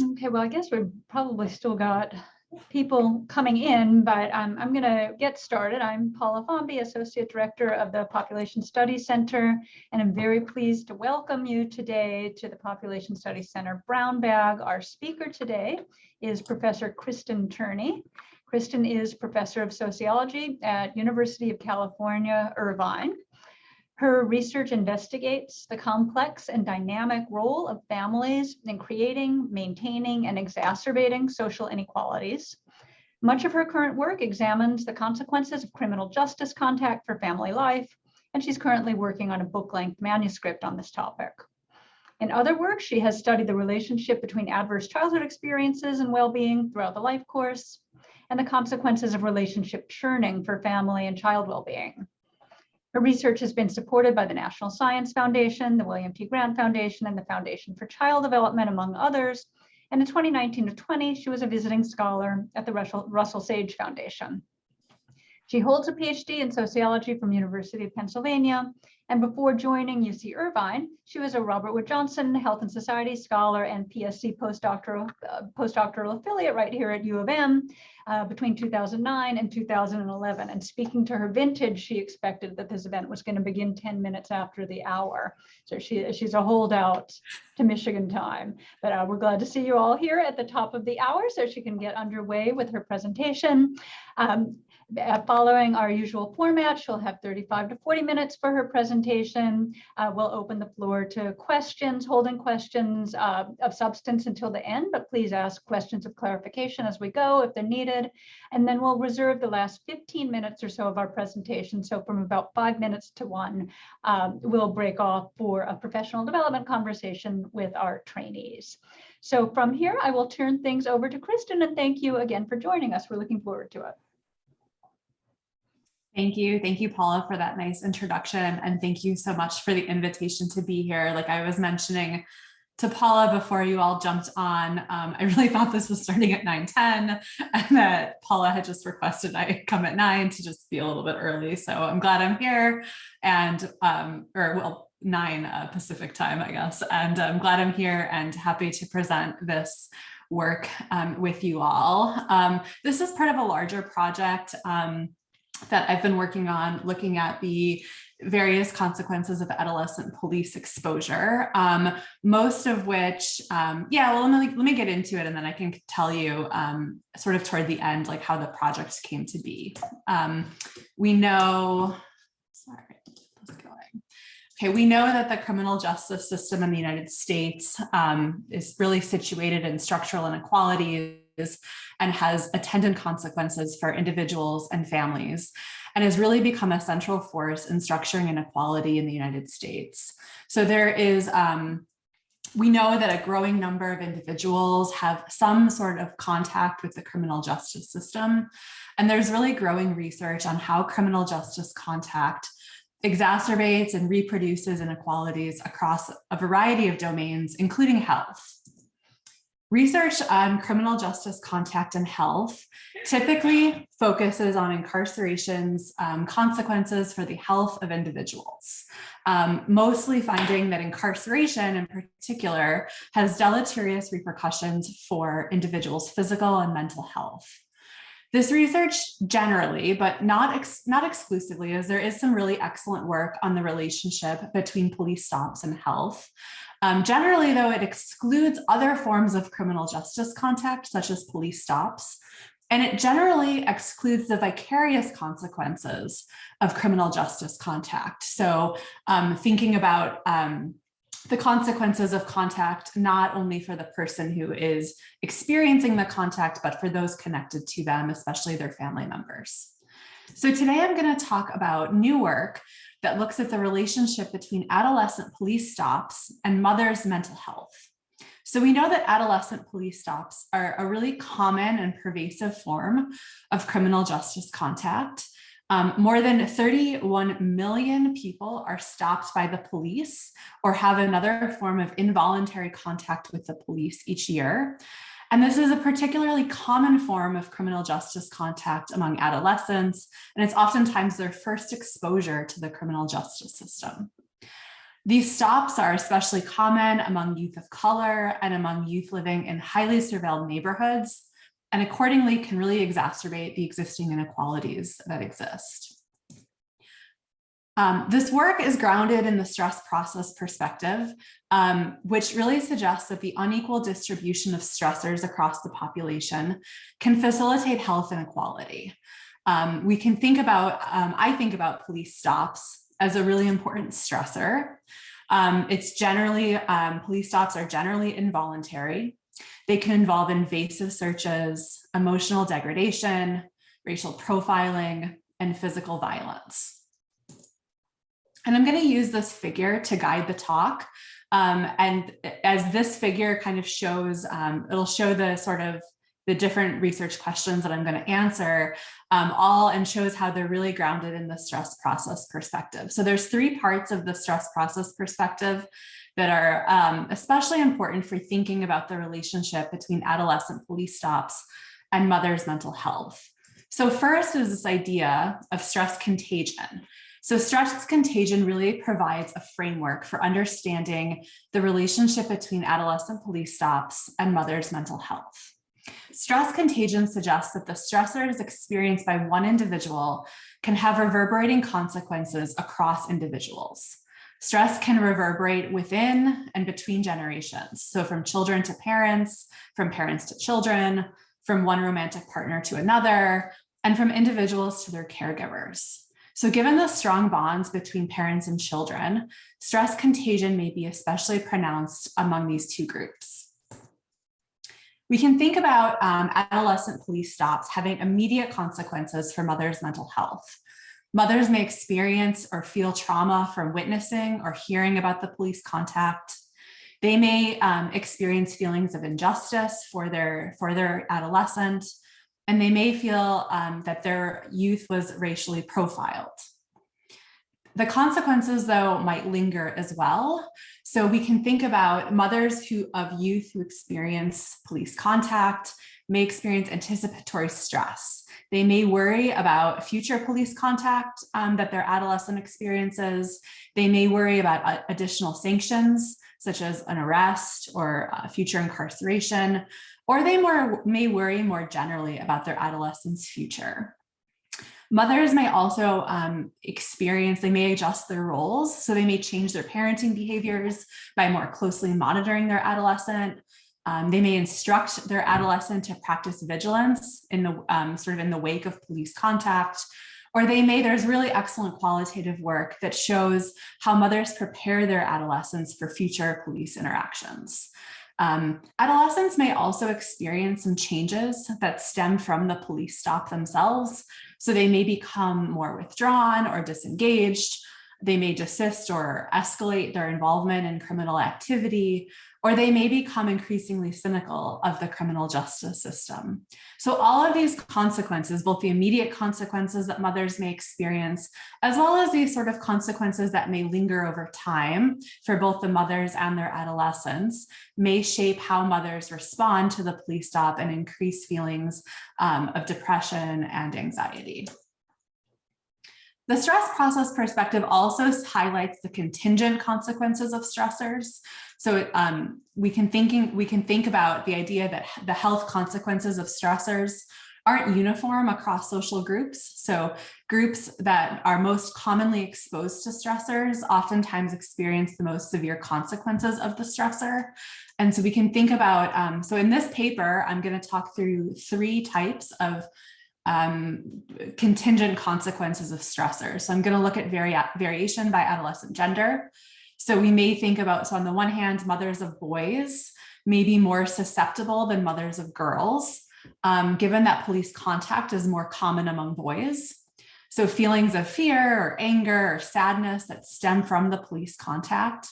Okay, well, I guess we've probably still got people coming in, but I'm going to get started. I'm Paula Fomby, Associate Director of the Population Studies Center, and I'm very pleased to welcome you today to the Population Studies Center Brown Bag. Our speaker today is Professor Kristin Turney. Kristin is Professor of Sociology at University of California, Irvine. Her research investigates the complex and dynamic role of families in creating, maintaining, and exacerbating social inequalities. Much of her current work examines the consequences of criminal justice contact for family life, and she's currently working on a book-length manuscript on this topic. In other work, she has studied the relationship between adverse childhood experiences and well-being throughout the life course, and the consequences of relationship churning for family and child well-being. Her research has been supported by the National Science Foundation, the William T. Grant Foundation, and the Foundation for Child Development, among others. And in 2019 to 20, she was a visiting scholar at the Russell Sage Foundation. She holds a PhD in sociology from University of Pennsylvania. And before joining UC Irvine, she was a Robert Wood Johnson Health and Society Scholar and PSC postdoctoral affiliate right here at U of M between 2009 and 2011. And speaking to her vintage, she expected that this event was going to begin 10 minutes after the hour. So she's a holdout to Michigan time. But we're glad to see you all here at the top of the hour so she can get underway with her presentation. Following our usual format, she'll have 35 to 40 minutes for her presentation. We'll open the floor to questions, holding questions of substance until the end, but please ask questions of clarification as we go if they're needed. And then we'll reserve the last 15 minutes or so of our presentation. So from about 5 minutes to 1, we'll break off for a professional development conversation with our trainees. So from here, I will turn things over to Kristin, and thank you again for joining us. We're looking forward to it. Thank you, Paula, for that nice introduction. And thank you so much for the invitation to be here. Like I was mentioning to Paula before you all jumped on, I really thought this was starting at 9:10 and that Paula had just requested I come at 9 to just be a little bit early. So I'm glad I'm here and, 9 Pacific time, I guess. And I'm glad I'm here and happy to present this work with you all. This is part of a larger project that I've been working on, looking at the various consequences of adolescent police exposure, most of which, well, let me get into it and then I can tell you sort of toward the end, like how the project came to be. We know that the criminal justice system in the United States is really situated in structural inequalities and has attendant consequences for individuals and families, and has really become a central force in structuring inequality in the United States. So there is, we know that a growing number of individuals have some sort of contact with the criminal justice system, and there's really growing research on how criminal justice contact exacerbates and reproduces inequalities across a variety of domains, including health. Research on criminal justice contact and health typically focuses on incarceration's consequences for the health of individuals, mostly finding that incarceration in particular has deleterious repercussions for individuals' physical and mental health. This research generally, but not exclusively, as there is some really excellent work on the relationship between police stops and health. Generally, though, it excludes other forms of criminal justice contact, such as police stops, and it generally excludes the vicarious consequences of criminal justice contact. So thinking about the consequences of contact, not only for the person who is experiencing the contact, but for those connected to them, especially their family members. So today I'm going to talk about new work that looks at the relationship between adolescent police stops and mothers' mental health. So we know that adolescent police stops are a really common and pervasive form of criminal justice contact. More than 31 million people are stopped by the police or have another form of involuntary contact with the police each year. And this is a particularly common form of criminal justice contact among adolescents, and it's oftentimes their first exposure to the criminal justice system. These stops are especially common among youth of color and among youth living in highly surveilled neighborhoods, and accordingly can really exacerbate the existing inequalities that exist. This work is grounded in the stress process perspective, which really suggests that the unequal distribution of stressors across the population can facilitate health inequality. We can think about, I think about police stops as a really important stressor. It's generally, police stops are generally involuntary. They can involve invasive searches, emotional degradation, racial profiling, and physical violence. And I'm going to use this figure to guide the talk. And as this figure kind of shows, it'll show the sort of the different research questions that I'm going to answer, and shows how they're really grounded in the stress process perspective. So there's 3 parts of the stress process perspective that are especially important for thinking about the relationship between adolescent police stops and mothers' mental health. So first is this idea of stress contagion. So stress contagion really provides a framework for understanding the relationship between adolescent police stops and mothers' mental health. Stress contagion suggests that the stressors experienced by one individual can have reverberating consequences across individuals. Stress can reverberate within and between generations. So from children to parents, from parents to children, from one romantic partner to another, and from individuals to their caregivers. So given the strong bonds between parents and children, stress contagion may be especially pronounced among these 2 groups. We can think about adolescent police stops having immediate consequences for mothers' mental health. Mothers may experience or feel trauma from witnessing or hearing about the police contact. They may experience feelings of injustice for their adolescent, and they may feel that their youth was racially profiled. The consequences, though, might linger as well. So we can think about mothers of youth who experience police contact may experience anticipatory stress. They may worry about future police contact that their adolescent experiences. They may worry about additional sanctions, such as an arrest or future incarceration, or they may worry more generally about their adolescent's future. Mothers may also they may adjust their roles. So they may change their parenting behaviors by more closely monitoring their adolescent. They may instruct their adolescent to practice vigilance in the wake of police contact, or there's really excellent qualitative work that shows how mothers prepare their adolescents for future police interactions. Adolescents may also experience some changes that stem from the police stop themselves. So they may become more withdrawn or disengaged. They may desist or escalate their involvement in criminal activity, or they may become increasingly cynical of the criminal justice system. So all of these consequences, both the immediate consequences that mothers may experience, as well as these sort of consequences that may linger over time for both the mothers and their adolescents, may shape how mothers respond to the police stop and increase feelings of depression and anxiety. The stress process perspective also highlights the contingent consequences of stressors. So we can think about the idea that the health consequences of stressors aren't uniform across social groups. So groups that are most commonly exposed to stressors oftentimes experience the most severe consequences of the stressor. And so we can think about, so in this paper, I'm going to talk through 3 types of contingent consequences of stressors. So I'm going to look at variation by adolescent gender. So we may think about, so on the one hand, mothers of boys may be more susceptible than mothers of girls, given that police contact is more common among boys. So feelings of fear or anger or sadness that stem from the police contact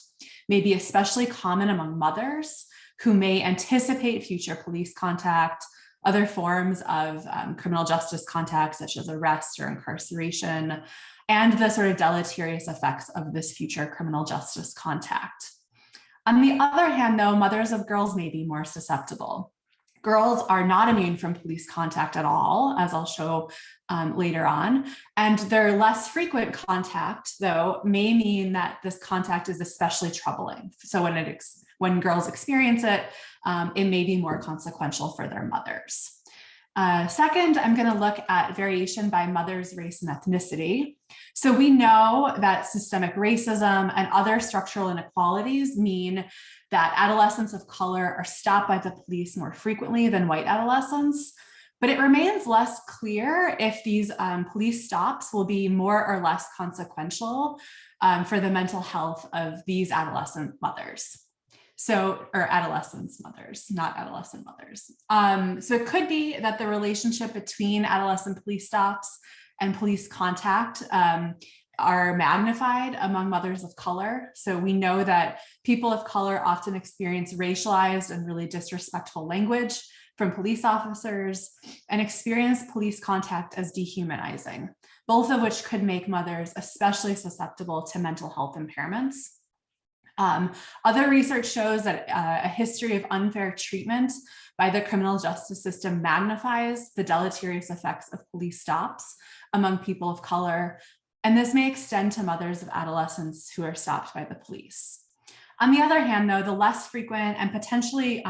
may be especially common among mothers who may anticipate future police contact, other forms of criminal justice contact, such as arrest or incarceration, and the sort of deleterious effects of this future criminal justice contact. On the other hand, though, mothers of girls may be more susceptible. Girls are not immune from police contact at all, as I'll show later on. And their less frequent contact, though, may mean that this contact is especially troubling. So when girls experience it, it may be more consequential for their mothers. Second, I'm going to look at variation by mother's race and ethnicity. So we know that systemic racism and other structural inequalities mean that adolescents of color are stopped by the police more frequently than white adolescents, but it remains less clear if these police stops will be more or less consequential for the mental health of these adolescent mothers. So, or adolescents mothers, not adolescent mothers. So it could be that the relationship between adolescent police stops and police contact are magnified among mothers of color. So we know that people of color often experience racialized and really disrespectful language from police officers and experience police contact as dehumanizing, both of which could make mothers especially susceptible to mental health impairments. Other research shows that a history of unfair treatment by the criminal justice system magnifies the deleterious effects of police stops among people of color, and this may extend to mothers of adolescents who are stopped by the police. On the other hand, though, the less frequent and potentially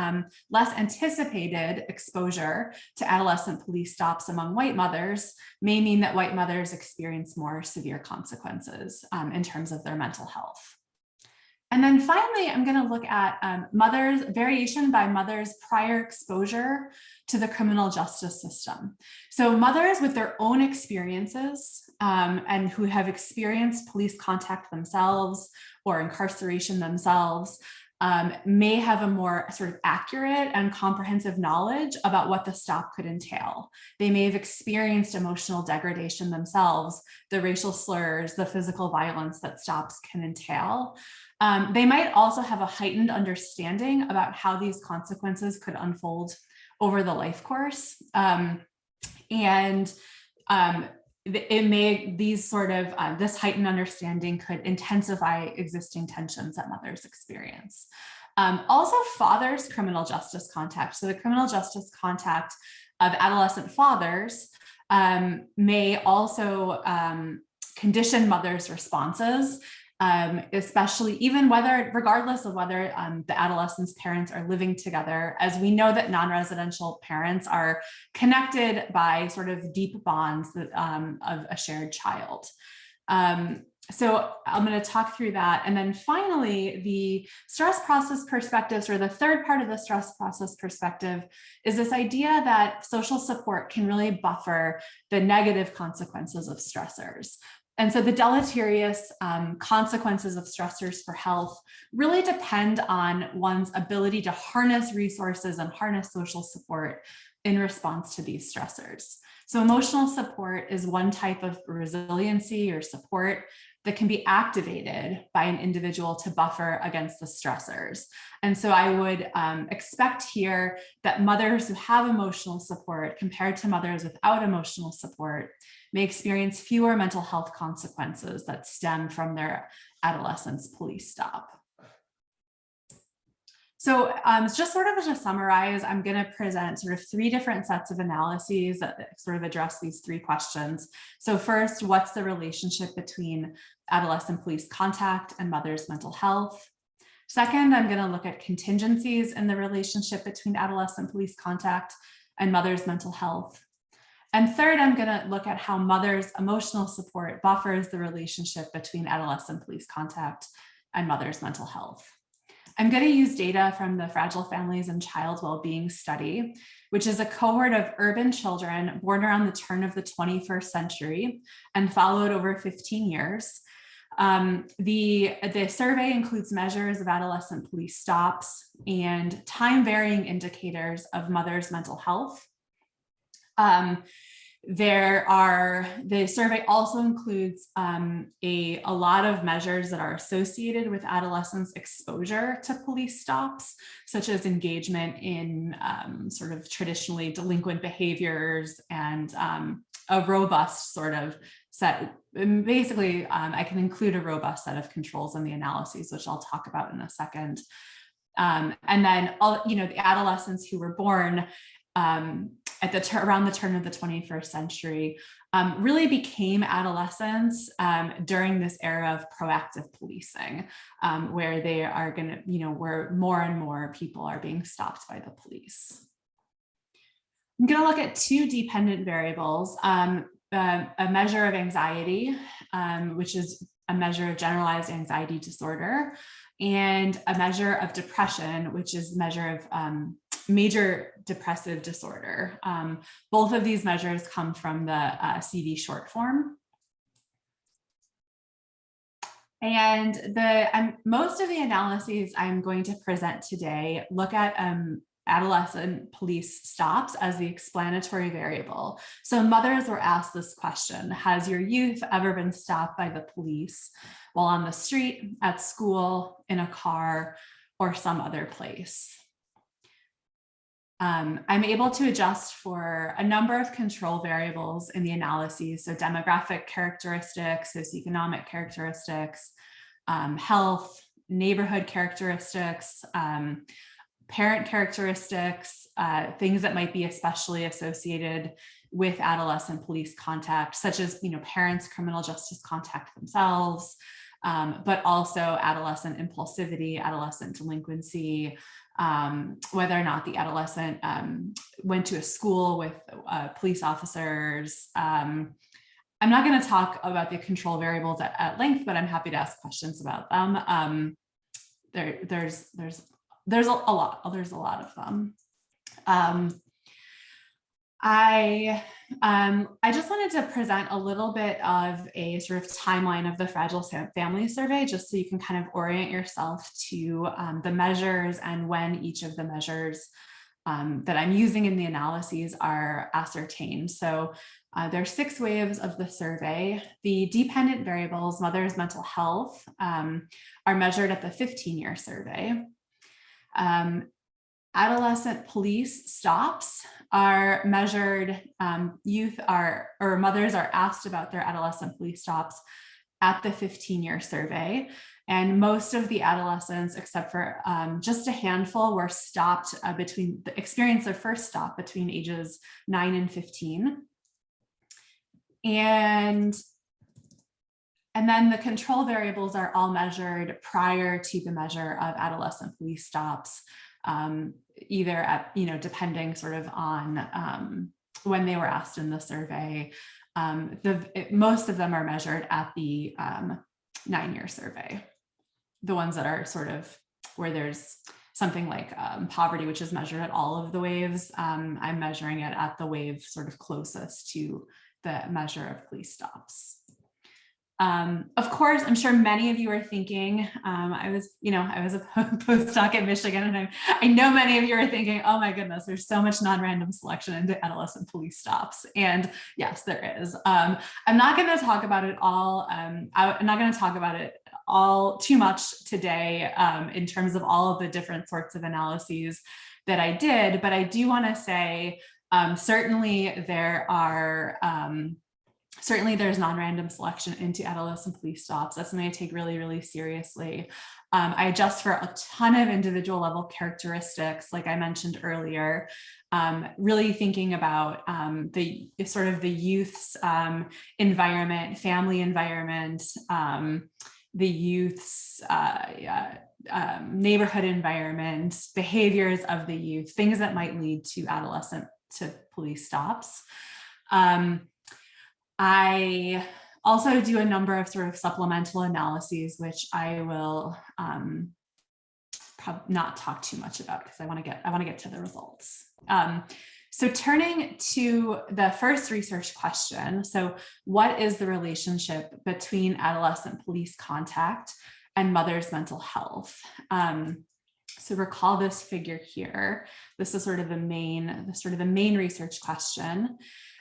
less anticipated exposure to adolescent police stops among white mothers may mean that white mothers experience more severe consequences in terms of their mental health. And then finally, I'm going to look at variation by mothers' prior exposure to the criminal justice system. So mothers with their own experiences and who have experienced police contact themselves or incarceration themselves may have a more sort of accurate and comprehensive knowledge about what the stop could entail. They may have experienced emotional degradation themselves, the racial slurs, the physical violence that stops can entail. They might also have a heightened understanding about how these consequences could unfold over the life course. This heightened understanding could intensify existing tensions that mothers experience. Also, fathers' criminal justice contact. So the criminal justice contact of adolescent fathers may also condition mothers' responses, especially regardless of whether the adolescent's parents are living together, as we know that non-residential parents are connected by sort of deep bonds of a shared child. So I'm going to talk through that. And then finally, the stress process perspectives, or the third part of the stress process perspective, is this idea that social support can really buffer the negative consequences of stressors. And so the deleterious consequences of stressors for health really depend on one's ability to harness resources and harness social support in response to these stressors. So emotional support is one type of resiliency or support that can be activated by an individual to buffer against the stressors. And so I would expect here that mothers who have emotional support compared to mothers without emotional support may experience fewer mental health consequences that stem from their adolescence police stop. So just sort of to summarize, I'm going to present sort of three different sets of analyses that sort of address these three questions. So first, what's the relationship between adolescent police contact and mothers' mental health? Second, I'm going to look at contingencies in the relationship between adolescent police contact and mothers' mental health. And third, I'm going to look at how mothers' emotional support buffers the relationship between adolescent police contact and mothers' mental health. I'm going to use data from the Fragile Families and Child Wellbeing Study, which is a cohort of urban children born around the turn of the 21st century and followed over 15 years. The survey includes measures of adolescent police stops and time-varying indicators of mothers' mental health. The survey also includes a lot of measures that are associated with adolescents' exposure to police stops, such as engagement in sort of traditionally delinquent behaviors and a robust sort of set. Basically, I can include a robust set of controls in the analyses, which I'll talk about in a second. And then the adolescents who were born around the turn of the 21st century really became adolescents during this era of proactive policing, where they are going to, where more and more people are being stopped by the police. I'm going to look at two dependent variables, a measure of anxiety, which is a measure of generalized anxiety disorder, and a measure of depression, which is a measure of major depressive disorder. Both of these measures come from the CV short form. And most of the analyses I'm going to present today look at adolescent police stops as the explanatory variable. So mothers were asked this question: has your youth ever been stopped by the police while on the street, at school, in a car, or some other place? I'm able to adjust for a number of control variables in the analyses, so demographic characteristics, socioeconomic characteristics, health, neighborhood characteristics, parent characteristics, things that might be especially associated with adolescent police contact, such as parents' criminal justice contact themselves, but also adolescent impulsivity, adolescent delinquency, whether or not the adolescent went to a school with police officers. I'm not going to talk about the control variables at length, but I'm happy to ask questions about them. There's a lot of them. I just wanted to present a little bit of a sort of timeline of the Fragile Family Survey, just so you can kind of orient yourself to the measures and when each of the measures that I'm using in the analyses are ascertained. So there are 6 waves of the survey. The dependent variables, mother's mental health, are measured at the 15-year survey. Adolescent police stops are measured, mothers are asked about their adolescent police stops at the 15-year survey. And most of the adolescents, except for just a handful, were stopped experienced their first stop between ages 9 and 15. And then the control variables are all measured prior to the measure of adolescent police stops, either at, depending sort of on when they were asked in the survey. Most of them are measured at the 9-year survey. The ones that are sort of where there's something like poverty, which is measured at all of the waves, I'm measuring it at the wave sort of closest to the measure of police stops. Of course, I'm sure many of you are thinking, I was a postdoc at Michigan, and I know many of you are thinking, oh my goodness, there's so much non-random selection into adolescent police stops. And yes, there is. I'm not going to talk about it all. I'm not going to talk about it all too much today in terms of all of the different sorts of analyses that I did, but I do want to say, certainly there's non-random selection into adolescent police stops. That's something I take really, really seriously. I adjust for a ton of individual level characteristics, like I mentioned earlier, really thinking about the youth's environment, family environment, the youth's neighborhood environment, behaviors of the youth, things that might lead to adolescent to police stops. I also do a number of sort of supplemental analyses, which I will not talk too much about because I want to get to the results. So turning to the first research question, so what is the relationship between adolescent police contact and mother's mental health? So recall this figure here. This is sort of the main research question.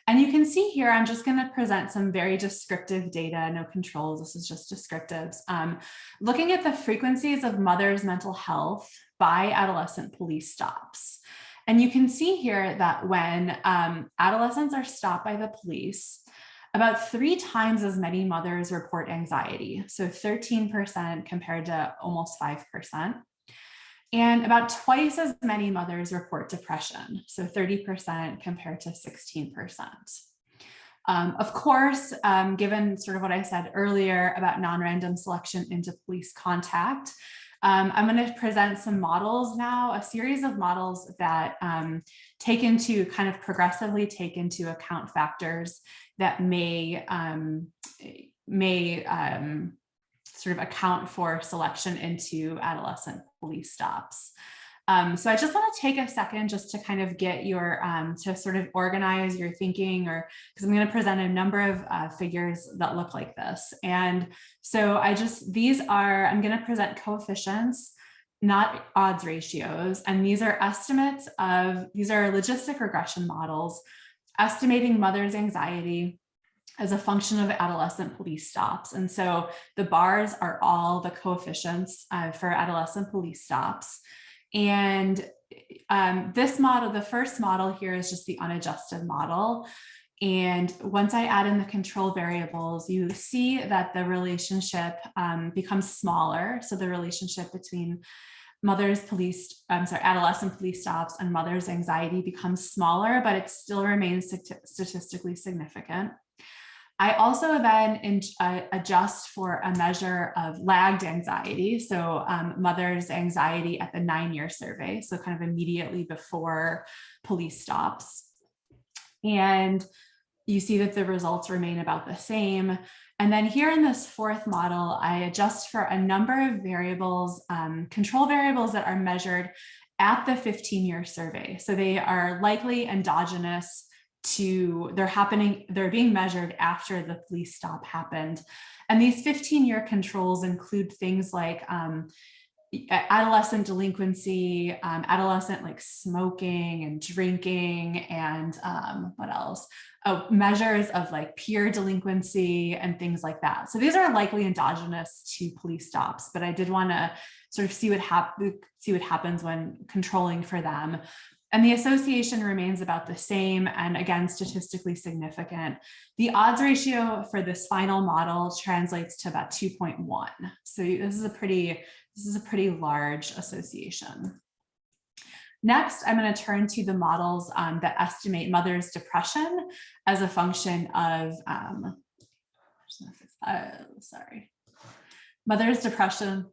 And you can see here, I'm just going to present some very descriptive data, no controls. This is just descriptives. Looking at the frequencies of mother's mental health by adolescent police stops. And you can see here that when adolescents are stopped by the police, about 3 times as many mothers report anxiety. So 13% compared to almost 5%. And about twice as many mothers report depression, so 30% compared to 16%. Of course, given sort of what I said earlier about non-random selection into police contact, I'm going to present some models now, a series of models that progressively take into account factors that may sort of account for selection into adolescent police stops. So I just want to take a second just to kind of get your, to sort of organize your thinking, or because I'm going to present a number of figures that look like this. And so I'm going to present coefficients, not odds ratios. And these are estimates these are logistic regression models, estimating mothers' anxiety as a function of adolescent police stops. And so the bars are all the coefficients for adolescent police stops. And this model, the first model here is just the unadjusted model. And once I add in the control variables, you see that the relationship becomes smaller. So the relationship between adolescent police stops and mother's anxiety becomes smaller, but it still remains statistically significant. I also then adjust for a measure of lagged anxiety. So mother's anxiety at the 9-year survey. So kind of immediately before police stops. And you see that the results remain about the same. And then here in this fourth model, I adjust for a number of variables, control variables that are measured at the 15-year survey. So they are likely endogenous they're being measured after the police stop happened. And these 15-year controls include things like adolescent delinquency, adolescent like smoking and drinking, and what else? Oh, measures of like peer delinquency and things like that. So these are likely endogenous to police stops, but I did want to sort of see what happens when controlling for them. And the association remains about the same, and again, statistically significant. The odds ratio for this final model translates to about 2.1. So this is a pretty large association. Next, I'm going to turn to the models that estimate mother's depression as a function of, mother's depression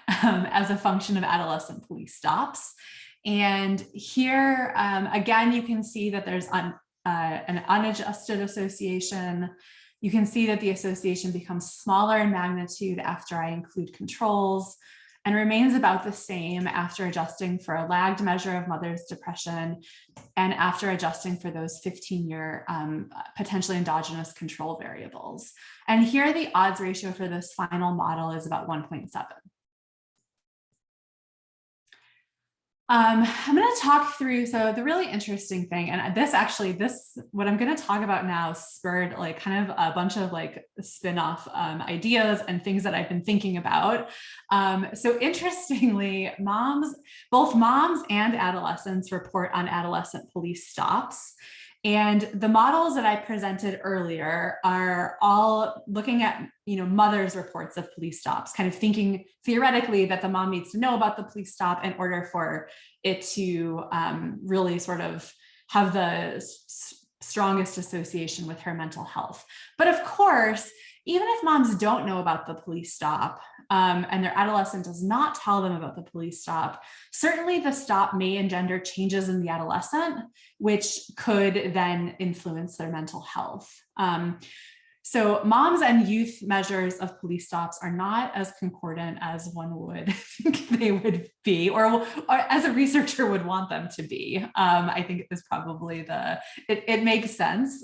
as a function of adolescent police stops. And here, again, you can see that there's an unadjusted association. You can see that the association becomes smaller in magnitude after I include controls, and remains about the same after adjusting for a lagged measure of mother's depression and after adjusting for those 15-year potentially endogenous control variables. And here the odds ratio for this final model is about 1.7. I'm going to talk through, so the really interesting thing, and what I'm going to talk about now spurred like kind of a bunch of like spin-off ideas and things that I've been thinking about. So interestingly, both moms and adolescents report on adolescent police stops. And the models that I presented earlier are all looking at, mother's reports of police stops, kind of thinking theoretically that the mom needs to know about the police stop in order for it to really sort of have the strongest association with her mental health. But of course, even if moms don't know about the police stop and their adolescent does not tell them about the police stop, certainly the stop may engender changes in the adolescent, which could then influence their mental health. So moms and youth measures of police stops are not as concordant as one would think they would be, or as a researcher would want them to be. I think is probably it makes sense.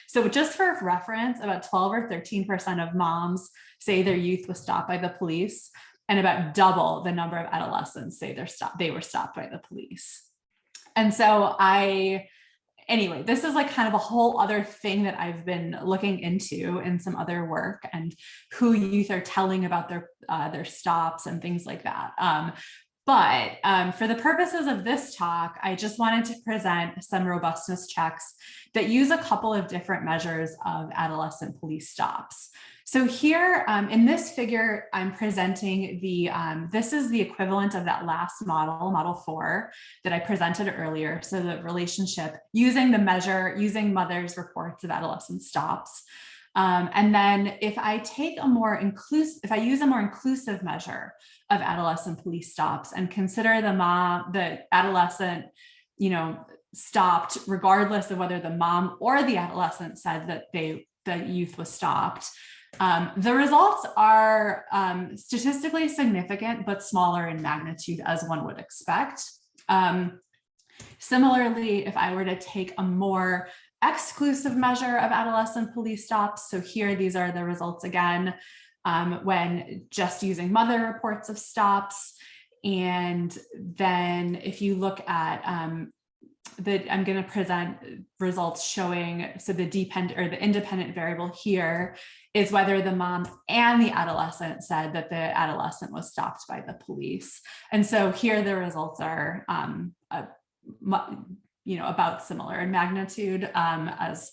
So just for reference, about 12 or 13% of moms say their youth was stopped by the police, and about double the number of adolescents say they were stopped by the police. And so anyway, this is like kind of a whole other thing that I've been looking into in some other work, and who youth are telling about their stops and things like that. But for the purposes of this talk, I just wanted to present some robustness checks that use a couple of different measures of adolescent police stops. So here in this figure, I'm presenting this is the equivalent of that last model, model 4, that I presented earlier. So the relationship using the measure, using mothers' reports of adolescent stops. And then if I use a more inclusive measure of adolescent police stops and consider the adolescent, stopped regardless of whether the mom or the adolescent said that the youth was stopped, the results are statistically significant, but smaller in magnitude as one would expect. Similarly, if I were to take a more exclusive measure of adolescent police stops, so here these are the results again, when just using mother reports of stops. And then if you look at I'm going to present results showing, so the independent variable here is whether the mom and the adolescent said that the adolescent was stopped by the police. And so here the results are about similar in magnitude as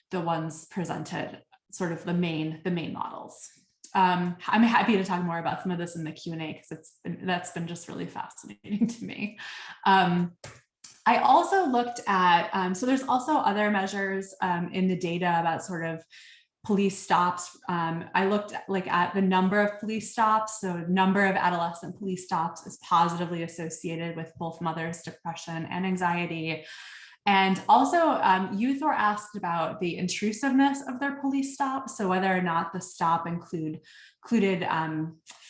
the ones presented, sort of the main models. I'm happy to talk more about some of this in the Q&A because that's been just really fascinating to me. I also looked at, so there's also other measures in the data about sort of police stops. I looked at the number of police stops. So number of adolescent police stops is positively associated with both mothers' depression and anxiety. And also youth were asked about the intrusiveness of their police stops. So whether or not the stop included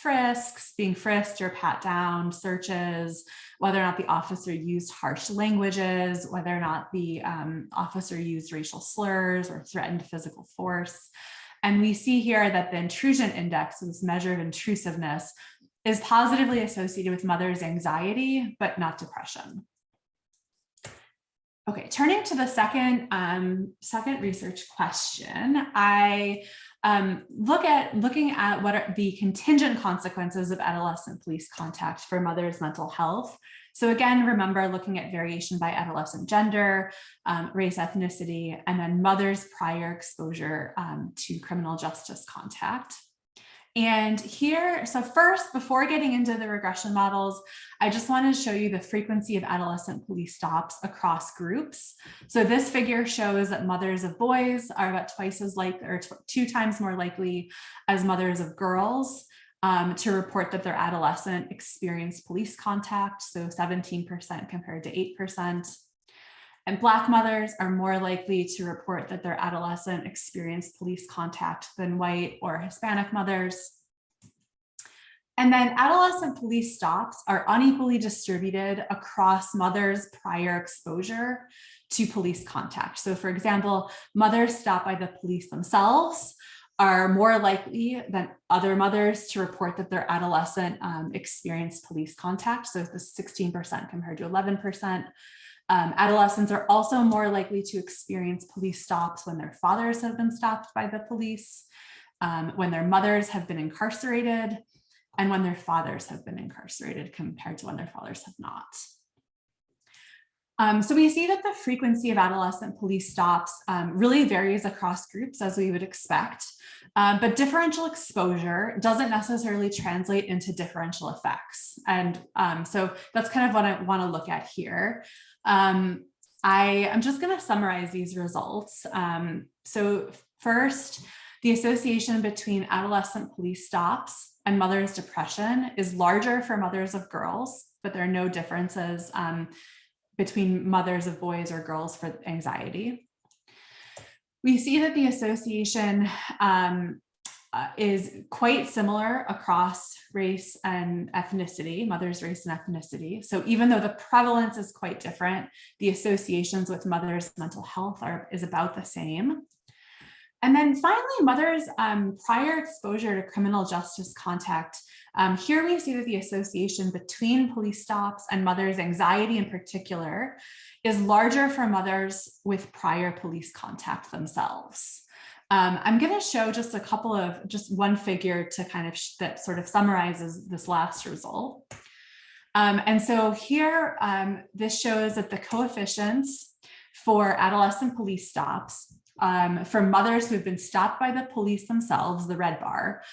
frisks, being frisked or pat down, searches, whether or not the officer used harsh languages, whether or not the officer used racial slurs or threatened physical force. And we see here that the intrusion index, this measure of intrusiveness, is positively associated with mothers' anxiety, but not depression. Okay, turning to the second research question, I looking at what are the contingent consequences of adolescent police contact for mothers' mental health. So again, remember looking at variation by adolescent gender, race, ethnicity, and then mothers' prior exposure to criminal justice contact. And here, so first, before getting into the regression models, I just want to show you the frequency of adolescent police stops across groups. So this figure shows that mothers of boys are about twice as likely, or 2 times more likely as mothers of girls to report that their adolescent experienced police contact, so 17% compared to 8%. And Black mothers are more likely to report that their adolescent experienced police contact than white or Hispanic mothers. And then adolescent police stops are unequally distributed across mothers' prior exposure to police contact. So for example, mothers stopped by the police themselves are more likely than other mothers to report that their adolescent experienced police contact. So this is 16% compared to 11%. Adolescents are also more likely to experience police stops when their fathers have been stopped by the police, when their mothers have been incarcerated, and when their fathers have been incarcerated compared to when their fathers have not. So we see that the frequency of adolescent police stops really varies across groups, as we would expect, but differential exposure doesn't necessarily translate into differential effects. And so that's kind of what I want to look at here. I'm just going to summarize these results. So first, the association between adolescent police stops and mothers' depression is larger for mothers of girls, but there are no differences between mothers of boys or girls for anxiety. We see that the association is quite similar across race and ethnicity, mothers' race and ethnicity. So even though the prevalence is quite different, the associations with mothers' mental health is about the same. And then finally, mothers' prior exposure to criminal justice contact. Here we see that the association between police stops and mothers' anxiety in particular is larger for mothers with prior police contact themselves. I'm going to show just one figure to kind of that sort of summarizes this last result. And so here, this shows that the coefficients for adolescent police stops for mothers who've been stopped by the police themselves, the red bar,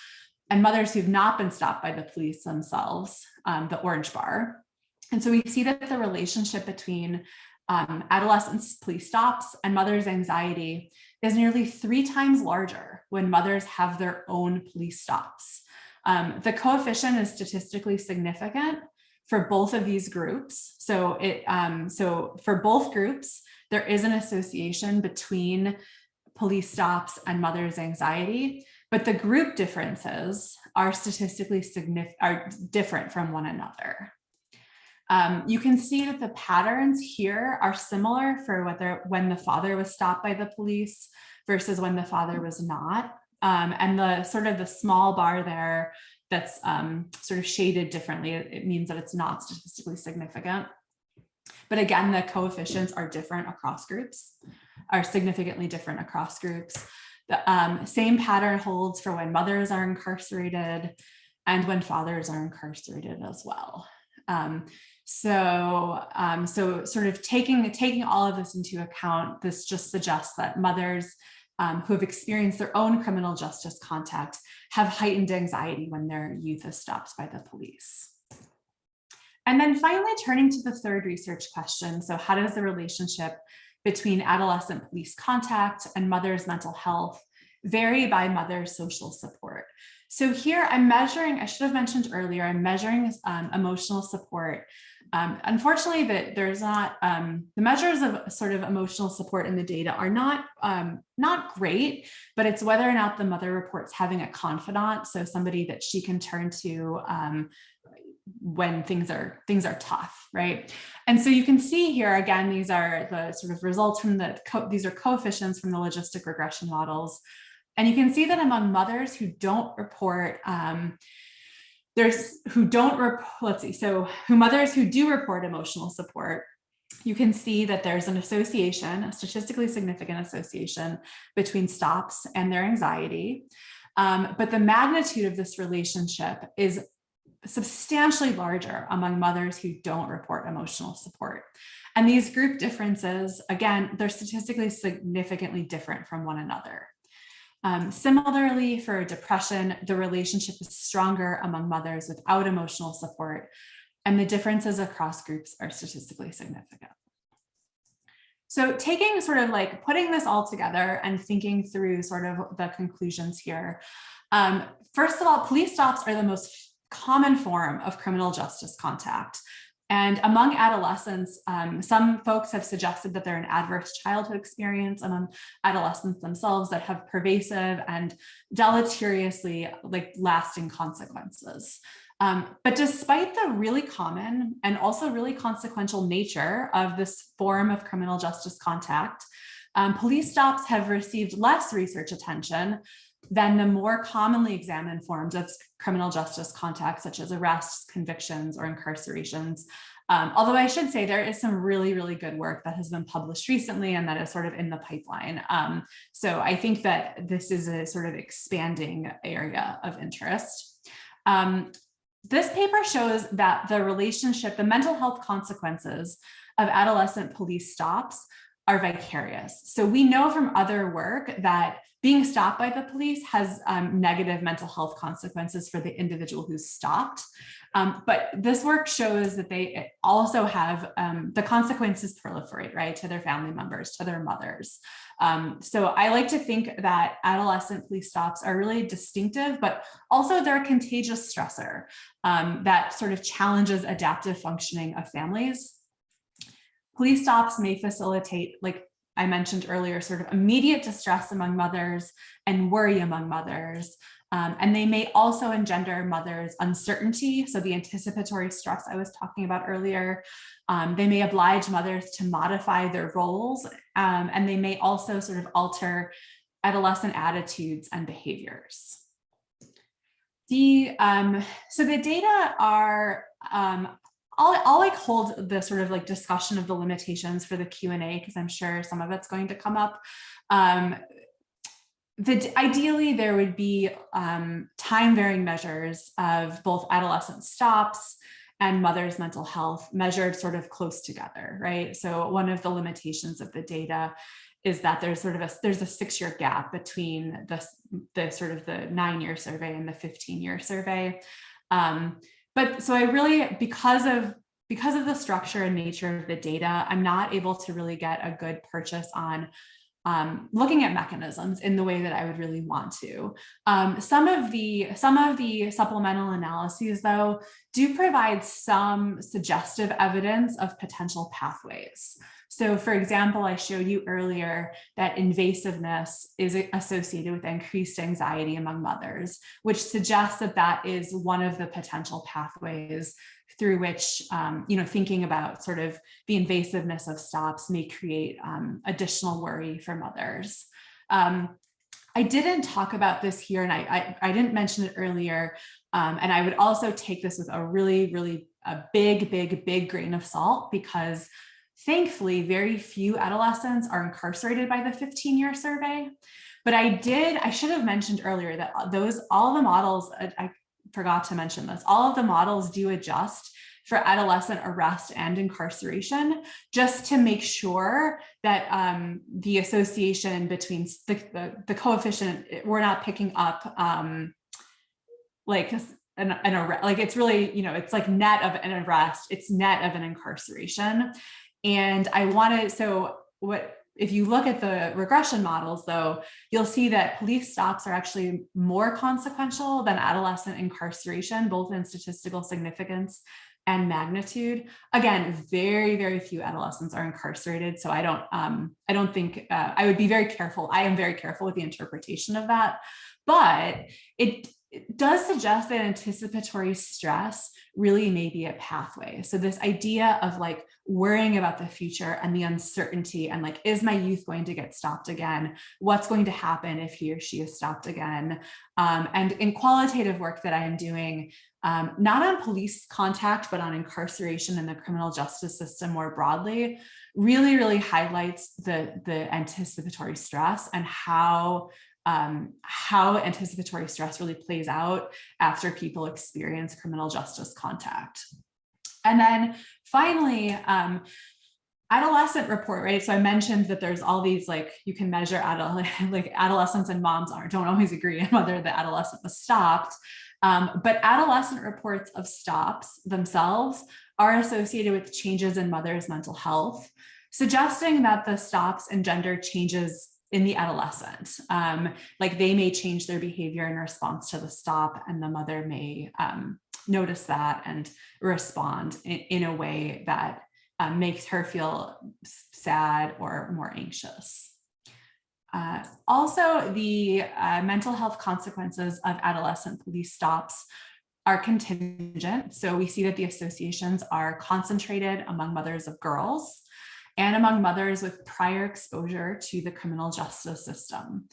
and mothers who've not been stopped by the police themselves, the orange bar. And so we see that the relationship between adolescents' police stops and mothers' anxiety is nearly 3 times larger when mothers have their own police stops. The coefficient is statistically significant for both of these groups. So for both groups, there is an association between police stops and mothers' anxiety, but the group differences are statistically different from one another. You can see that the patterns here are similar for when the father was stopped by the police versus when the father was not. And the small bar there that's sort of shaded differently, it means that it's not statistically significant. But again, the coefficients are different across groups, are significantly different across groups. The same pattern holds for when mothers are incarcerated and when fathers are incarcerated as well. So sort of taking all of this into account, this just suggests that mothers who have experienced their own criminal justice contact have heightened anxiety when their youth is stopped by the police. And then finally, turning to the third research question. So how does the relationship between adolescent police contact and mother's mental health vary by mother's social support? So here I'm measuring, I should have mentioned earlier, I'm measuring emotional support. Unfortunately, there's not, the measures of sort of emotional support in the data are not great, but it's whether or not the mother reports having a confidant, so somebody that she can turn to when things are tough, right? And so you can see here, again, these are the sort of results from these are coefficients from the logistic regression models. And you can see that among mothers who don't report, mothers who do report emotional support, you can see that there's an association, a statistically significant association between stops and their anxiety. But the magnitude of this relationship is substantially larger among mothers who don't report emotional support. And these group differences, again, they're statistically significantly different from one another. Similarly, for depression, the relationship is stronger among mothers without emotional support, and the differences across groups are statistically significant. So taking sort of like putting this all together and thinking through sort of the conclusions here. First of all, police stops are the most common form of criminal justice contact. And among adolescents, some folks have suggested that they're an adverse childhood experience among adolescents themselves that have pervasive and deleteriously lasting consequences. But despite the really common and also really consequential nature of this form of criminal justice contact, police stops have received less research attention than the more commonly examined forms of criminal justice contact, such as arrests, convictions, or incarcerations. Although I should say there is some really, really good work that has been published recently and that is sort of in the pipeline. So I think that this is a sort of expanding area of interest. This paper shows that the mental health consequences of adolescent police stops are vicarious. So we know from other work that being stopped by the police has negative mental health consequences for the individual who's stopped. But this work shows that they also have the consequences proliferate, right, to their family members, to their mothers. So I like to think that adolescent police stops are really distinctive, but also they're a contagious stressor that sort of challenges adaptive functioning of families. Police stops may facilitate, like I mentioned earlier, sort of immediate distress among mothers and worry among mothers. And they may also engender mothers' uncertainty. So the anticipatory stress I was talking about earlier, they may oblige mothers to modify their roles. And they may also sort of alter adolescent attitudes and behaviors. So the data are, I'll like hold the sort of like discussion of the limitations for the Q&A because I'm sure some of it's going to come up. Ideally, there would be time-varying measures of both adolescent stops and mother's mental health measured sort of close together, right? So one of the limitations of the data is that there's a 6-year gap between the sort of the 9-year survey and the 15-year survey. But so I really, because of the structure and nature of the data, I'm not able to really get a good purchase on looking at mechanisms in the way that I would really want to. Some of the supplemental analyses, though, do provide some suggestive evidence of potential pathways. So, for example, I showed you earlier that invasiveness is associated with increased anxiety among mothers, which suggests that that is one of the potential pathways through which, thinking about sort of the invasiveness of stops may create additional worry for mothers. I didn't talk about this here, and I didn't mention it earlier, and I would also take this with a really big grain of salt, because thankfully, very few adolescents are incarcerated by the 15-year survey. But I should have mentioned earlier that all the models, I forgot to mention this, all of the models do adjust for adolescent arrest and incarceration, just to make sure that the association between the coefficient, we're not picking up it's really, it's like net of an arrest, it's net of an incarceration. And if you look at the regression models, though, you'll see that police stops are actually more consequential than adolescent incarceration, both in statistical significance and magnitude. Again, very few adolescents are incarcerated, so I don't think I would be very careful. I am very careful with the interpretation of that, but it does suggest that anticipatory stress really may be a pathway. So this idea of like worrying about the future and the uncertainty and like, is my youth going to get stopped again? What's going to happen if he or she is stopped again? And in qualitative work that I'm doing, not on police contact, but on incarceration and the criminal justice system more broadly, really highlights the anticipatory stress and how anticipatory stress really plays out after people experience criminal justice contact. And then finally, adolescent report, right? So I mentioned that there's all these, like, you can measure adolescents and moms don't always agree on whether the adolescent was stopped. But adolescent reports of stops themselves are associated with changes in mothers' mental health, suggesting that the stops engender changes in the adolescent. Like they may change their behavior in response to the stop, and the mother may notice that and respond in a way that makes her feel sad or more anxious. Also, the mental health consequences of adolescent police stops are contingent. So we see that the associations are concentrated among mothers of girls and among mothers with prior exposure to the criminal justice system.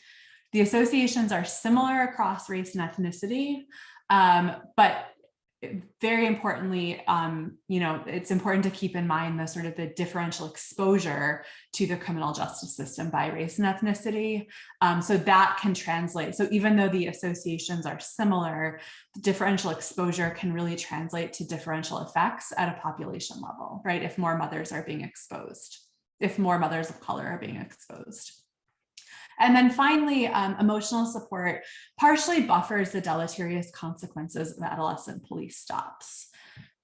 The associations are similar across race and ethnicity, but very importantly, it's important to keep in mind the sort of the differential exposure to the criminal justice system by race and ethnicity. So that can translate. So even though the associations are similar, the differential exposure can really translate to differential effects at a population level, right? If more mothers are being exposed, if more mothers of color are being exposed. And then finally, emotional support partially buffers the deleterious consequences of adolescent police stops.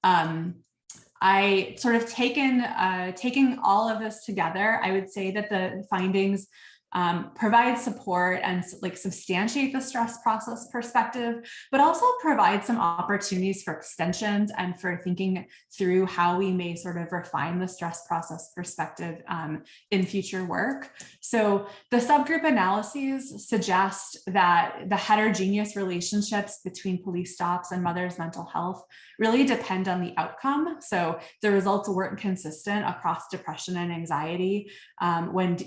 I sort of taking all of this together, I would say that the findings provide support and like substantiate the stress process perspective, but also provide some opportunities for extensions and for thinking through how we may sort of refine the stress process perspective in future work. So the subgroup analyses suggest that the heterogeneous relationships between police stops and mothers' mental health really depend on the outcome. So the results weren't consistent across depression and anxiety when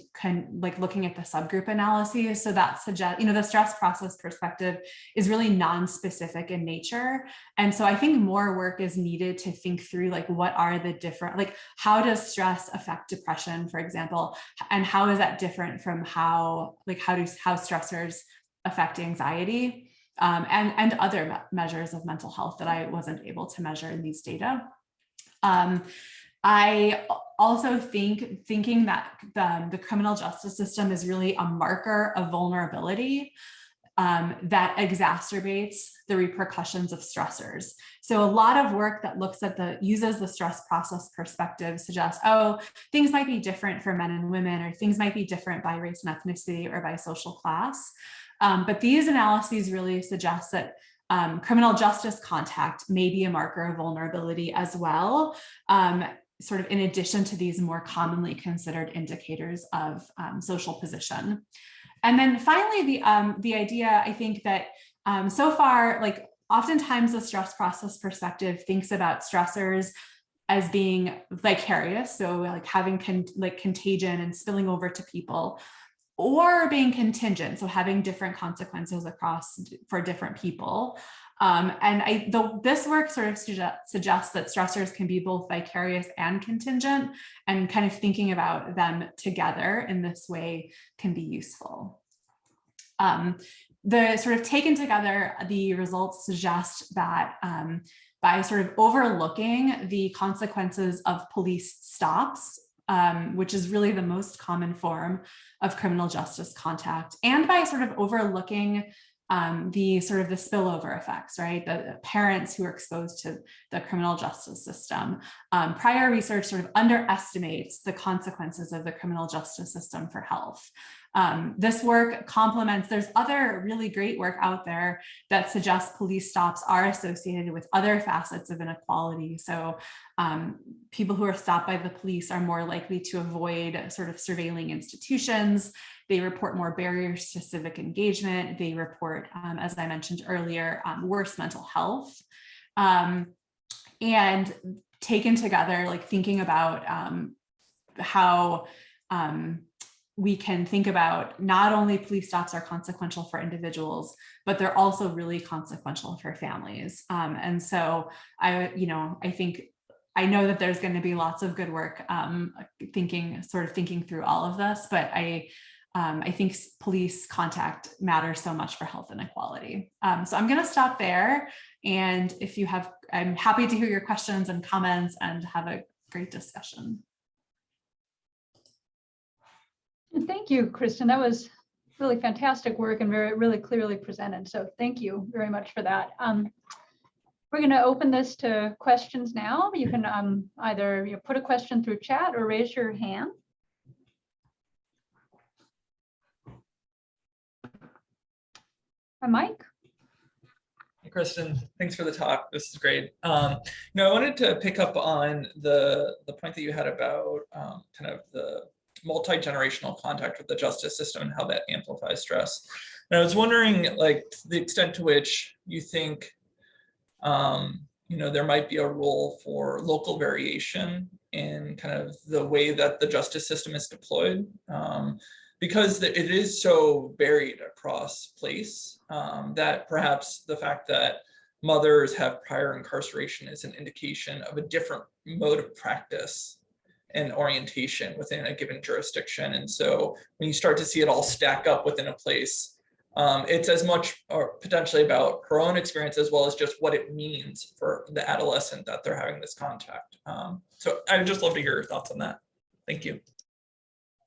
looking at the subgroup analyses. So that suggests, the stress process perspective is really non-specific in nature. And so I think more work is needed to think through like, what are the different, like how does stress affect depression, for example, and how is that different from how stressors affect anxiety and other measures of mental health that I wasn't able to measure in these data. I also thinking that the criminal justice system is really a marker of vulnerability that exacerbates the repercussions of stressors. So a lot of work that looks at uses the stress process perspective suggests, oh, things might be different for men and women, or things might be different by race and ethnicity or by social class. But these analyses really suggest that criminal justice contact may be a marker of vulnerability as well, sort of in addition to these more commonly considered indicators of social position. And then finally, the idea, I think that so far, like oftentimes the stress process perspective thinks about stressors as being vicarious, so like having contagion and spilling over to people, or being contingent, so having different consequences for different people. This work sort of suggests that stressors can be both vicarious and contingent, and kind of thinking about them together in this way can be useful. The sort of taken together, the results suggest that by sort of overlooking the consequences of police stops, which is really the most common form of criminal justice contact, and by sort of overlooking the spillover effects, right? The parents who are exposed to the criminal justice system. Prior research sort of underestimates the consequences of the criminal justice system for health. This work complements, there's other really great work out there that suggests police stops are associated with other facets of inequality. So people who are stopped by the police are more likely to avoid sort of surveilling institutions. They report more barriers to civic engagement. They report, as I mentioned earlier, worse mental health. And taken together, like thinking about how we can think about not only police stops are consequential for individuals, but they're also really consequential for families. And so I know that there's going to be lots of good work thinking through all of this, but I think police contact matters so much for health inequality. So I'm going to stop there. And if you have, I'm happy to hear your questions and comments and have a great discussion. Thank you, Kristin. That was really fantastic work and really clearly presented. So thank you very much for that. We're going to open this to questions now. You can either put a question through chat or raise your hand. Mike? Hey, Kristin, thanks for the talk. This is great. I wanted to pick up on the point that you had about kind of the multi-generational contact with the justice system and how that amplifies stress. And I was wondering, like, the extent to which you think, there might be a role for local variation in kind of the way that the justice system is deployed, because it is so varied across place that perhaps the fact that mothers have prior incarceration is an indication of a different mode of practice and orientation within a given jurisdiction. And so when you start to see it all stack up within a place, it's as much or potentially about her own experience as well as just what it means for the adolescent that they're having this contact. So I'd just love to hear your thoughts on that. Thank you.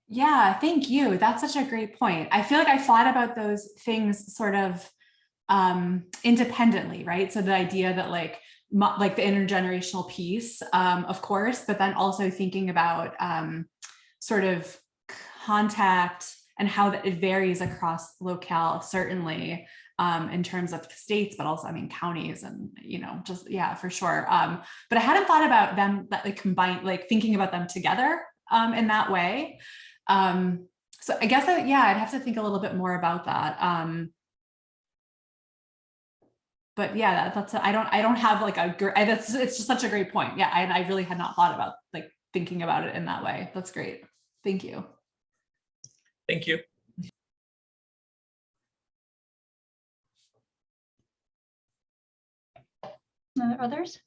Yeah, thank you. That's such a great point. I feel like I thought about those things sort of independently, right? So the idea that like the intergenerational piece, of course, but then also thinking about sort of contact and how that it varies across locale, certainly in terms of states, but also, I mean, counties and, just, yeah, for sure. But I hadn't thought about them that like combined, like thinking about them together in that way. So I guess, I'd have to think a little bit more about that. But yeah, I don't have like it's just such a great point. Yeah, I really had not thought about like thinking about it in that way. That's great. Thank you. Thank you. Others?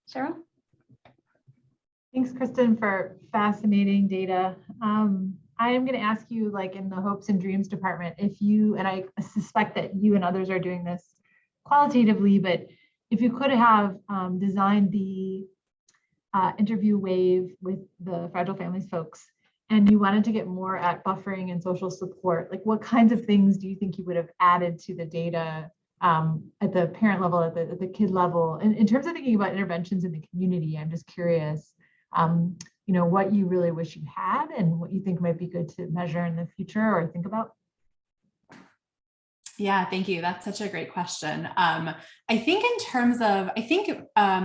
Sarah? Thanks, Kristin, for fascinating data. I am going to ask you, like in the hopes and dreams department, if you, and I suspect that you and others are doing this qualitatively, but if you could have designed the interview wave with the Fragile Families folks, and you wanted to get more at buffering and social support, like what kinds of things do you think you would have added to the data at the parent level, at the kid level? And in terms of thinking about interventions in the community, I'm just curious, what you really wish you had and what you think might be good to measure in the future or think about. Yeah, thank you. That's such a great question. I think in terms of,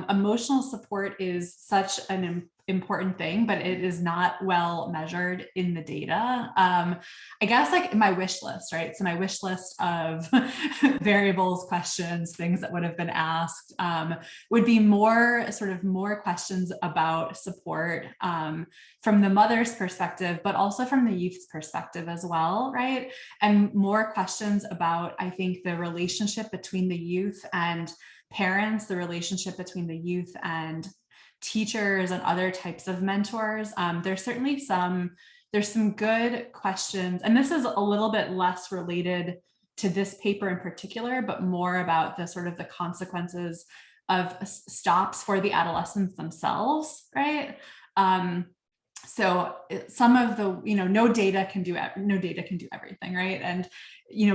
emotional support is such an important thing, but it is not well measured in the data. I guess like my wish list, right? So my wish list of variables, questions, things that would have been asked would be more questions about support from the mother's perspective, but also from the youth's perspective as well, right? And more questions about, I think, the relationship between the youth and parents, the relationship between the youth and teachers and other types of mentors. There's some good questions, and this is a little bit less related to this paper in particular, but more about the sort of the consequences of stops for the adolescents themselves, right? So some of the, no data can do everything, right? And,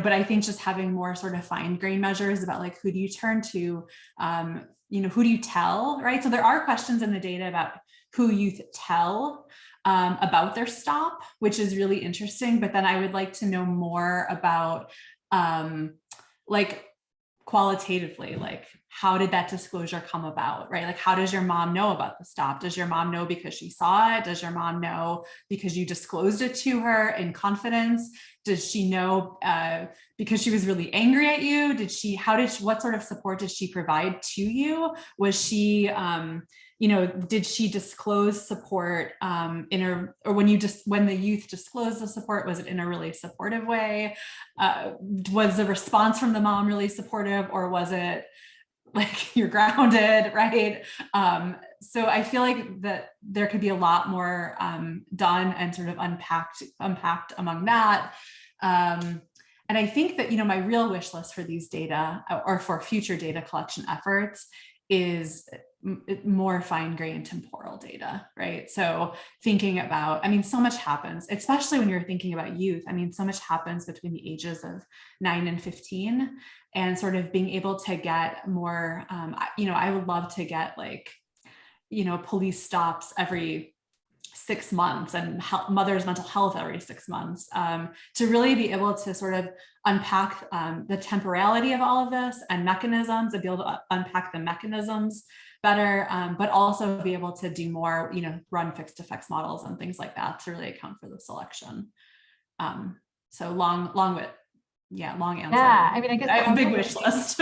but I think just having more sort of fine-grained measures about like, who do you turn to, who do you tell, right? So there are questions in the data about who youth tell about their stop, which is really interesting. But then I would like to know more about like qualitatively, like how did that disclosure come about, right? Like how does your mom know about the stop? Does your mom know because she saw it? Does your mom know because you disclosed it to her in confidence? Does she know because she was really angry at you? What sort of support did she provide to you? Was she, did she disclose support when the youth disclosed the support, was it in a really supportive way? Was the response from the mom really supportive, or was it like you're grounded, right? So I feel like that there could be a lot more done and sort of unpacked among that. And I think that, my real wish list for these data or for future data collection efforts is more fine-grained temporal data, right? So thinking about, so much happens, especially when you're thinking about youth. So much happens between the ages of 9 and 15, and sort of being able to get more, I would love to get like, police stops every 6 months and mother's mental health every 6 months, to really be able to sort of unpack the temporality of all of this and mechanisms, and be able to unpack the mechanisms better, but also be able to do more, run fixed effects models and things like that to really account for the selection. So long answer. Yeah, I guess I have a big wish list.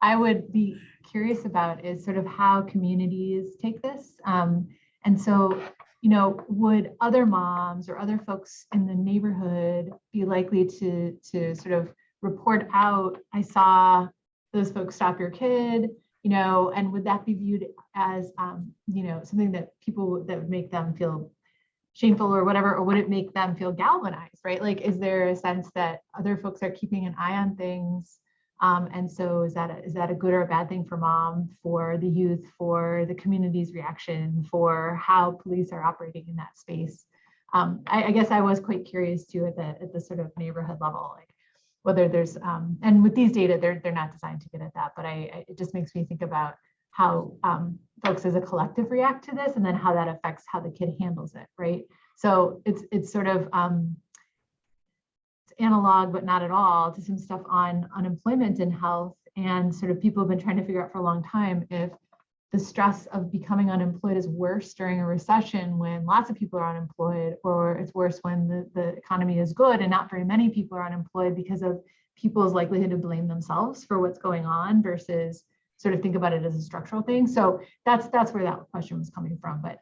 I would be curious about is sort of how communities take this. And so, would other moms or other folks in the neighborhood be likely to sort of report out, I saw those folks stop your kid, and would that be viewed as, something that would make them feel shameful or whatever, or would it make them feel galvanized, right? Like, is there a sense that other folks are keeping an eye on things? And so is that a good or a bad thing for mom, for the youth, for the community's reaction, for how police are operating in that space? I guess I was quite curious too at the sort of neighborhood level, like whether there's, and with these data, they're not designed to get at that, but it just makes me think about how folks as a collective react to this, and then how that affects how the kid handles it, right? So it's sort of analog, but not at all, to some stuff on unemployment and health. And sort of people have been trying to figure out for a long time if the stress of becoming unemployed is worse during a recession when lots of people are unemployed, or it's worse when the economy is good and not very many people are unemployed, because of people's likelihood to blame themselves for what's going on versus sort of think about it as a structural thing. So that's where that question was coming from. But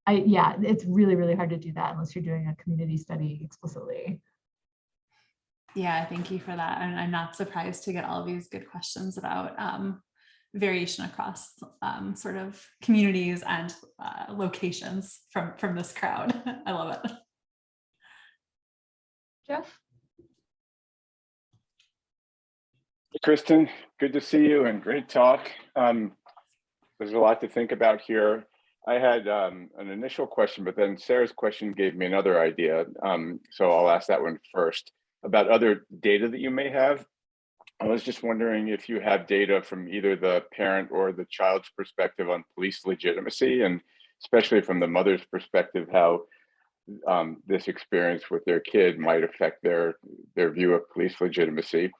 it's really, really hard to do that unless you're doing a community study explicitly. Yeah, thank you for that. And I'm not surprised to get all these good questions about variation across sort of communities and locations from this crowd. I love it. Jeff? Kristin, good to see you and great talk. There's a lot to think about here. I had an initial question, but then Sarah's question gave me another idea. So I'll ask that one first about other data that you may have. I was just wondering if you have data from either the parent or the child's perspective on police legitimacy, and especially from the mother's perspective, how this experience with their kid might affect their view of police legitimacy.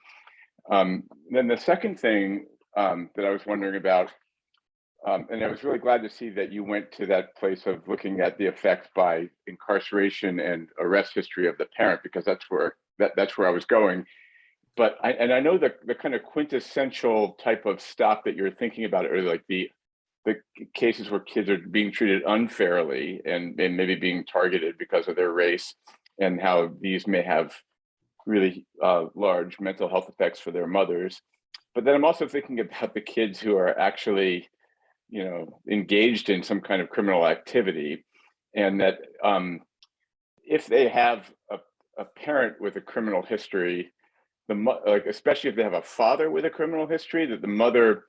Then the second thing that I was wondering about, and I was really glad to see that you went to that place of looking at the effects by incarceration and arrest history of the parent, because that's where I was going. But I know the kind of quintessential type of stop that you're thinking about, or like the cases where kids are being treated unfairly and maybe being targeted because of their race, and how these may have really large mental health effects for their mothers. But then I'm also thinking about the kids who are actually, engaged in some kind of criminal activity, and that if they have a parent with a criminal history, especially if they have a father with a criminal history, that the mother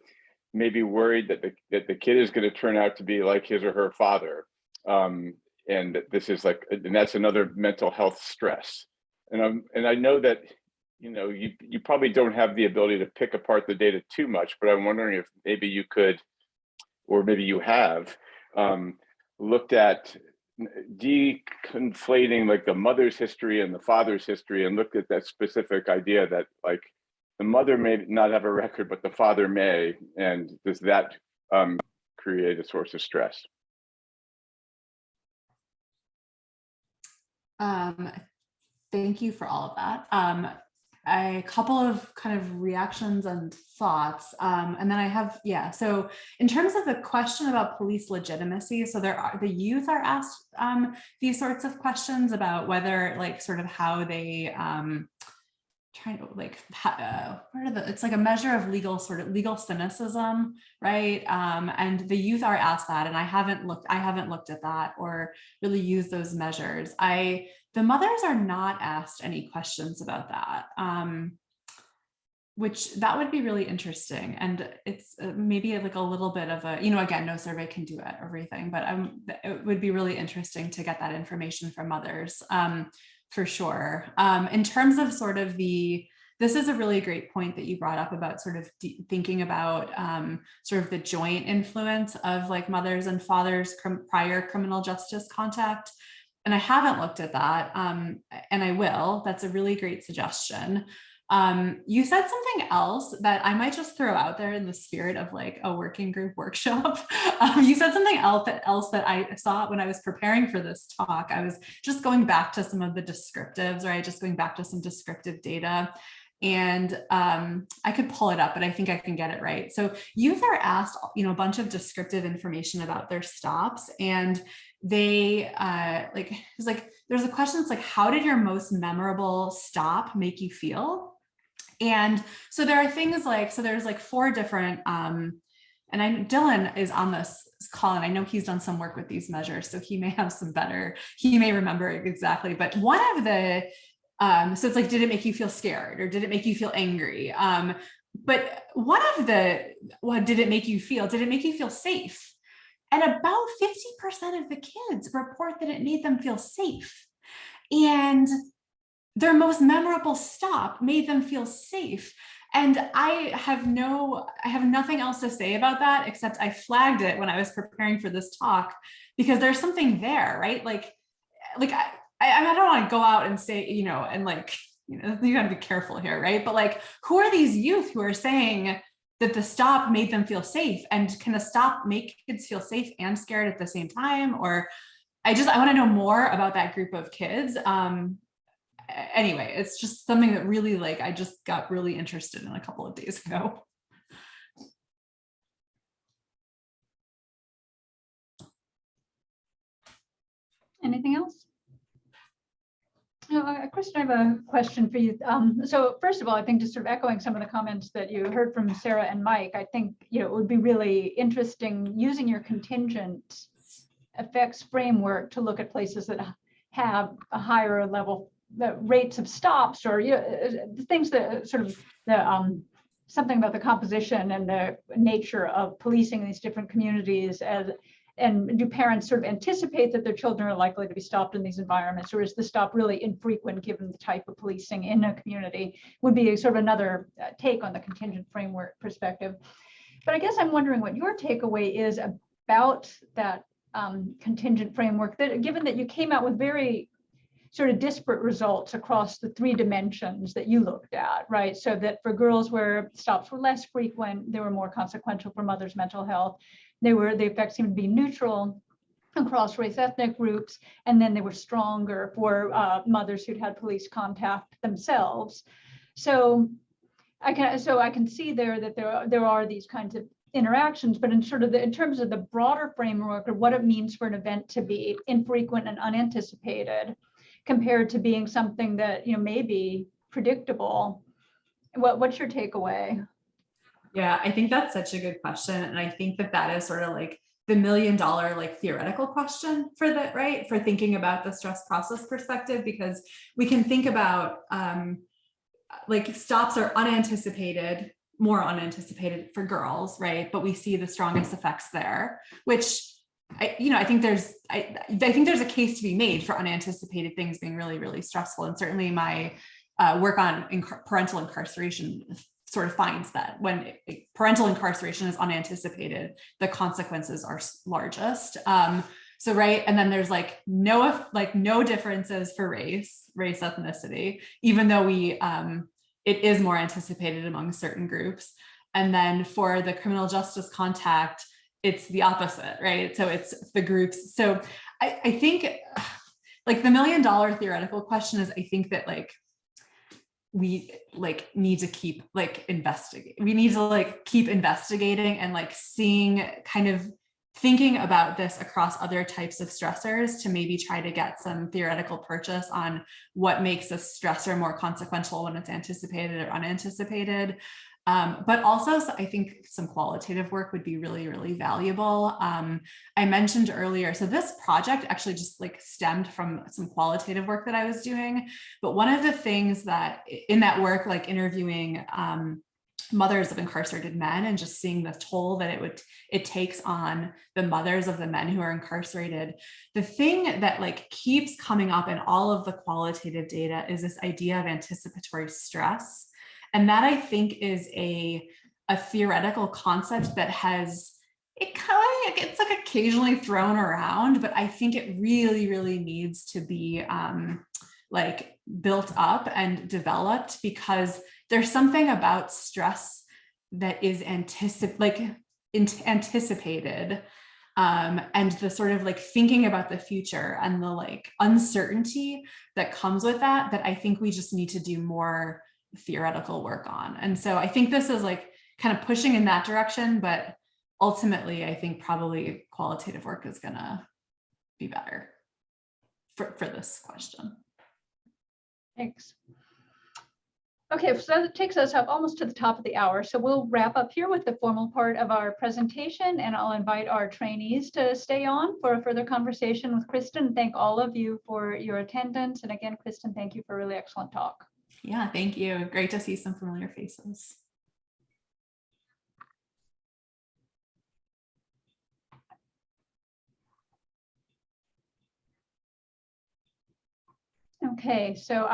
may be worried that the kid is going to turn out to be like his or her father, and this is and that's another mental health stress. And I know that you probably don't have the ability to pick apart the data too much, but I'm wondering if maybe you could, or maybe you have, looked at deconflating like the mother's history and the father's history, and looked at that specific idea that like the mother may not have a record, but the father may, and does that create a source of stress? Thank you for all of that. A couple of kind of reactions and thoughts, and then I have, so in terms of the question about police legitimacy, so the youth are asked these sorts of questions about whether sort of how they it's like a measure of legal cynicism, right? And the youth are asked that, and I haven't looked at that or really used those measures. The mothers are not asked any questions about that, which that would be really interesting. And it's maybe like a little bit of a, again, no survey can do everything, but it would be really interesting to get that information from mothers, for sure. In terms of sort of this is a really great point that you brought up about sort of thinking about sort of the joint influence of like mothers and fathers prior criminal justice contact. And I haven't looked at that, and I will. That's a really great suggestion. You said something else that I might just throw out there in the spirit of like a working group workshop. You said something else that I saw when I was preparing for this talk. I was just going back to some of the descriptives, right? Just going back to some descriptive data. And I could pull it up, but I think I can get it right. So youth are asked, a bunch of descriptive information about their stops, and they there's a question that's like, how did your most memorable stop make you feel? And so there are things like, so there's like 4 different, and Dylan is on this call, and I know he's done some work with these measures, so he may remember it exactly, but one of the, so it's like, did it make you feel scared, or did it make you feel angry? But one of what did it make you feel? Did it make you feel safe? And about 50% of the kids report that it made them feel safe. And their most memorable stop made them feel safe. And I have nothing else to say about that, except I flagged it when I was preparing for this talk, because there's something there, right? I don't want to go out and say, you gotta be careful here, right? But like, who are these youth who are saying that the stop made them feel safe? And can a stop make kids feel safe and scared at the same time? Or I want to know more about that group of kids. Anyway, it's just something that really I just got really interested in a couple of days ago. Anything else? Kristin, I have a question for you. So first of all, I think just sort of echoing some of the comments that you heard from Sarah and Mike, I think it would be really interesting using your contingent effects framework to look at places that have a higher level rates of stops, or things that sort of the something about the composition and the nature of policing these different communities, and do parents sort of anticipate that their children are likely to be stopped in these environments, or is the stop really infrequent given the type of policing in a community? Would be sort of another take on the contingent framework perspective. But I guess I'm wondering what your takeaway is about that contingent framework, that given that you came out with very sort of disparate results across the 3 dimensions that you looked at, right? So that for girls where stops were less frequent, they were more consequential for mothers' mental health. The effects seemed to be neutral across race ethnic groups, and then they were stronger for mothers who'd had police contact themselves. So I can see there that there are these kinds of interactions, but in sort of in terms of the broader framework of what it means for an event to be infrequent and unanticipated, compared to being something that may be predictable, what's your takeaway? Yeah, I think that's such a good question. And I think that is sort of like the $1 million like theoretical question for that, right? For thinking about the stress process perspective, because we can think about like stops are unanticipated, more unanticipated for girls, right? But we see the strongest effects there, which I think there's a case to be made for unanticipated things being really, really stressful. And certainly my work on parental incarceration sort of finds that when parental incarceration is unanticipated, the consequences are largest. So, right. And then there's like no differences for race ethnicity, even though it is more anticipated among certain groups. And then for the criminal justice contact, it's the opposite, right? So it's the groups. So I think like the $1 million theoretical question is, I think that like we like need to keep like investigating. We need to like keep investigating and like seeing, kind of thinking about this across other types of stressors to maybe try to get some theoretical purchase on what makes a stressor more consequential when it's anticipated or unanticipated. But also, I think some qualitative work would be really, really valuable. I mentioned earlier, so this project actually just like stemmed from some qualitative work that I was doing. But one of the things that in that work, like interviewing mothers of incarcerated men and just seeing the toll that it takes on the mothers of the men who are incarcerated, the thing that like keeps coming up in all of the qualitative data is this idea of anticipatory stress. And that I think is a theoretical concept that it's like occasionally thrown around, but I think it really, really needs to be like built up and developed, because there's something about stress that is anticipated, and the sort of like thinking about the future and the like uncertainty that comes with that I think we just need to do more theoretical work on. And so I think this is like kind of pushing in that direction, but ultimately I think probably qualitative work is gonna be better for this question. Thanks. Okay, so that takes us up almost to the top of the hour. So we'll wrap up here with the formal part of our presentation, and I'll invite our trainees to stay on for a further conversation with Kristin. Thank all of you for your attendance. And again, Kristin, thank you for a really excellent talk. Yeah, thank you. Great to see some familiar faces. Okay, so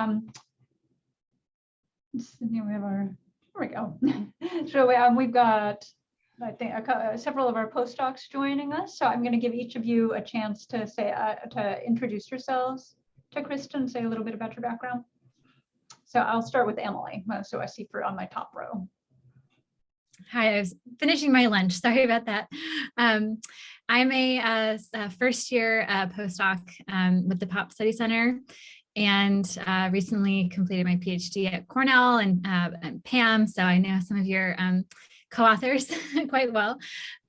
we have our, here we go. So we've got, I think, several of our postdocs joining us. So I'm going to give each of you a chance to say, to introduce yourselves to Kristin, say a little bit about your background. So I'll start with Emily. So I see on my top row. Hi, I was finishing my lunch. Sorry about that. I'm a first year postdoc with the Pop Study Center, and recently completed my PhD at Cornell and Pam. So I know some of your co-authors quite well.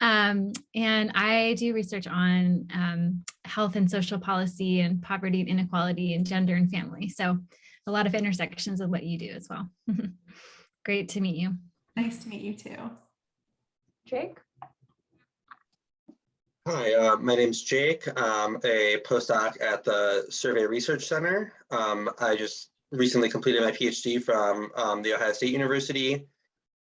And I do research on health and social policy and poverty and inequality and gender and family. So a lot of intersections of what you do as well. Great to meet you. Nice to meet you too. Jake? Hi, my name's Jake. I'm a postdoc at the Survey Research Center. I just recently completed my PhD from The Ohio State University.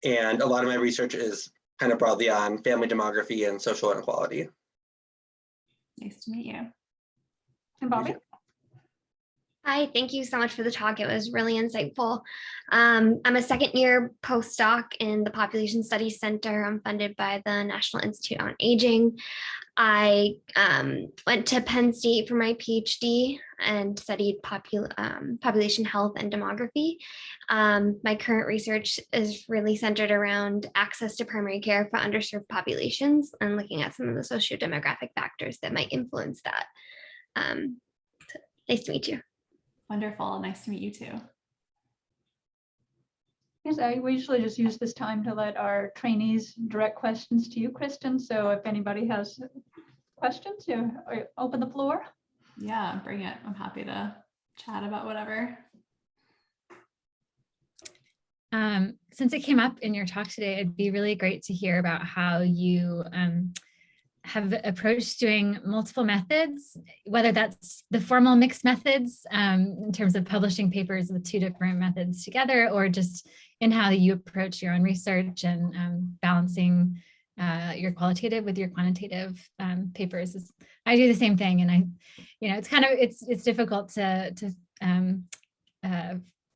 And a lot of my research is kind of broadly on family demography and social inequality. Nice to meet you. And Bobby? Hi, thank you so much for the talk. It was really insightful. I'm a second year postdoc in the Population Studies Center. I'm funded by the National Institute on Aging. I went to Penn State for my PhD and studied population health and demography. My current research is really centered around access to primary care for underserved populations and looking at some of the socio-demographic factors that might influence that. Nice to meet you. Wonderful. Nice to meet you too. Yes, we usually just use this time to let our trainees direct questions to you, Kristin. So if anybody has questions, open the floor. Yeah, bring it. I'm happy to chat about whatever. Since it came up in your talk today, it'd be really great to hear about how you have approached doing multiple methods, whether that's the formal mixed methods in terms of publishing papers with two different methods together, or just in how you approach your own research and balancing your qualitative with your quantitative papers. I do the same thing, and it's difficult to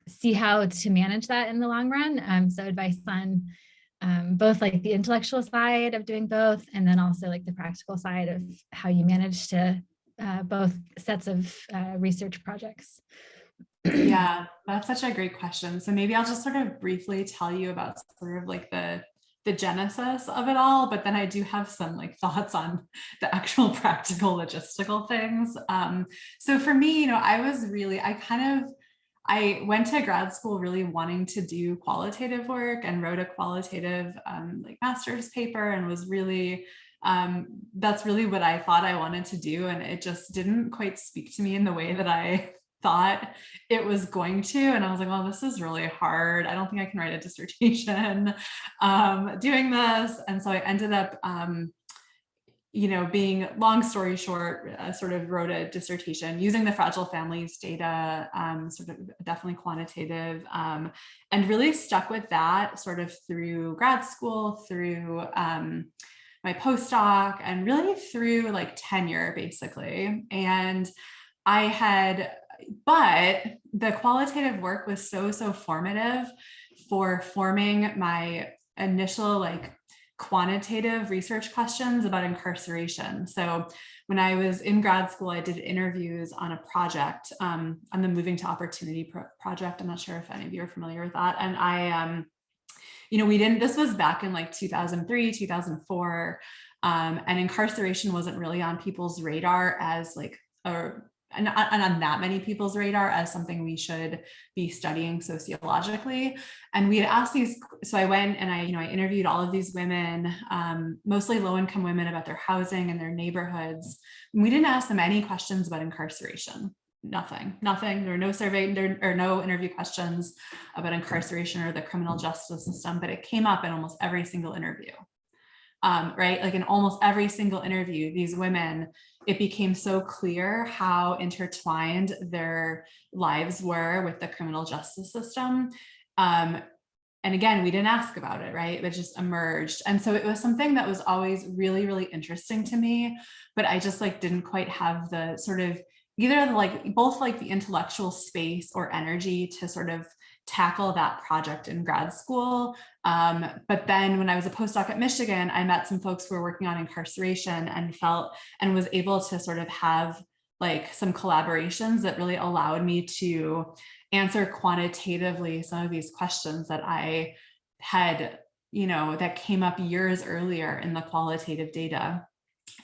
see how to manage that in the long run. So advice on both like the intellectual side of doing both, and then also like the practical side of how you manage to both sets of research projects. Yeah, that's such a great question. So maybe I'll just sort of briefly tell you about sort of like the genesis of it all, but then I do have some like thoughts on the actual practical logistical things. So for me, I went to grad school really wanting to do qualitative work and wrote a qualitative like master's paper, and was really, that's really what I thought I wanted to do. And it just didn't quite speak to me in the way that I thought it was going to. And I was like, well, this is really hard. I don't think I can write a dissertation doing this. And so I ended up, being, long story short, sort of wrote a dissertation using the fragile families data, sort of definitely quantitative, and really stuck with that sort of through grad school, through my postdoc, and really through like tenure, basically. And but the qualitative work was so formative for forming my initial like quantitative research questions about incarceration. So when I was in grad school, I did interviews on a project, on the Moving to Opportunity project. I'm not sure if any of you are familiar with that. And I, this was back in like 2003, 2004, and incarceration wasn't really on people's radar as like, and on that many people's radar as something we should be studying sociologically. And we had asked these, so I went and I interviewed all of these women, mostly low-income women, about their housing and their neighborhoods. And we didn't ask them any questions about incarceration. Nothing. There were no survey, there are no interview questions about incarceration or the criminal justice system, but it came up in almost every single interview. Right? Like in almost every single interview, these women, it became so clear how intertwined their lives were with the criminal justice system. And again, we didn't ask about it, right? It just emerged. And so it was something that was always really, really interesting to me, but I just like didn't quite have the sort of either like both like the intellectual space or energy to sort of tackle that project in grad school. But then when I was a postdoc at Michigan, I met some folks who were working on incarceration and was able to sort of have like some collaborations that really allowed me to answer quantitatively some of these questions that I had, that came up years earlier in the qualitative data.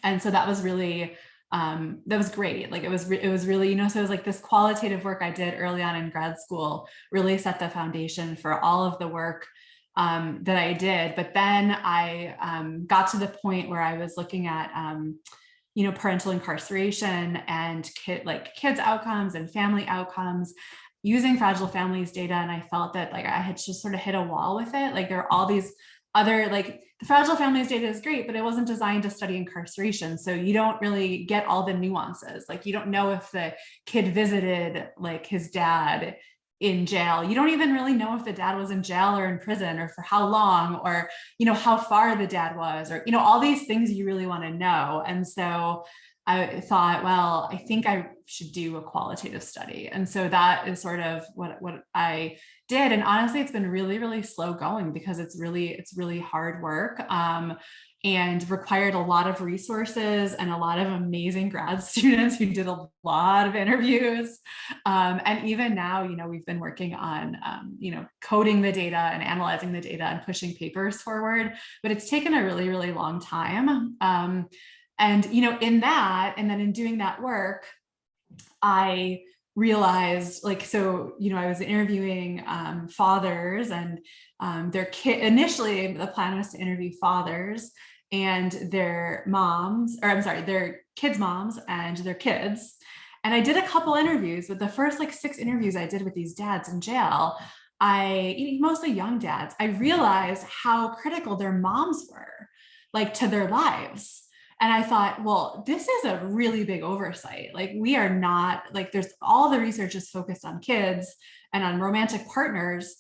And so that was really, that was great. Like it was really, so it was like this qualitative work I did early on in grad school really set the foundation for all of the work that I did. But then I got to the point where I was looking at, parental incarceration and kids outcomes and family outcomes using fragile families data. And I felt that like I had just sort of hit a wall with it. Like there are all these other, like the fragile families data is great, but it wasn't designed to study incarceration. So you don't really get all the nuances. Like you don't know if the kid visited like his dad in jail. You don't even really know if the dad was in jail or in prison or for how long, or, how far the dad was, or, all these things you really want to know. And so I thought, well, I think I should do a qualitative study. And so that is sort of what I did. And honestly, it's been really, really slow going because it's really hard work. And required a lot of resources and a lot of amazing grad students who did a lot of interviews. And even now, we've been working on, coding the data and analyzing the data and pushing papers forward, but it's taken a really, really long time. And, in that, and then in doing that work, I realized I was interviewing fathers and their kid. Initially, the plan was to interview fathers and their moms, their kids' moms and their kids. And I did a couple interviews, but the first 6 interviews I did with these dads in jail, mostly young dads, I realized how critical their moms were, to their lives. And I thought, well, this is a really big oversight. We are not, there's all the research is focused on kids and on romantic partners.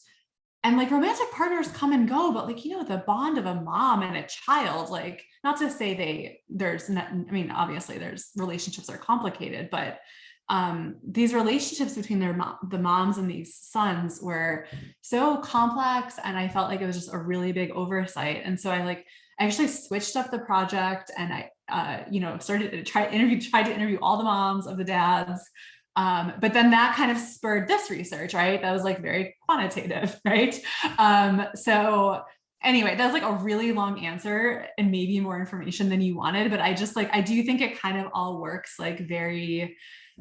And romantic partners come and go, but the bond of a mom and a child, not to say obviously there's relationships are complicated, but these relationships between the moms and these sons were so complex. And I felt like it was just a really big oversight. And so I actually switched up the project and I, started to tried to interview all the moms of the dads. But then that kind of spurred this research, right? That was very quantitative, right? So anyway, that's a really long answer and maybe more information than you wanted, but I just I do think it kind of all works very,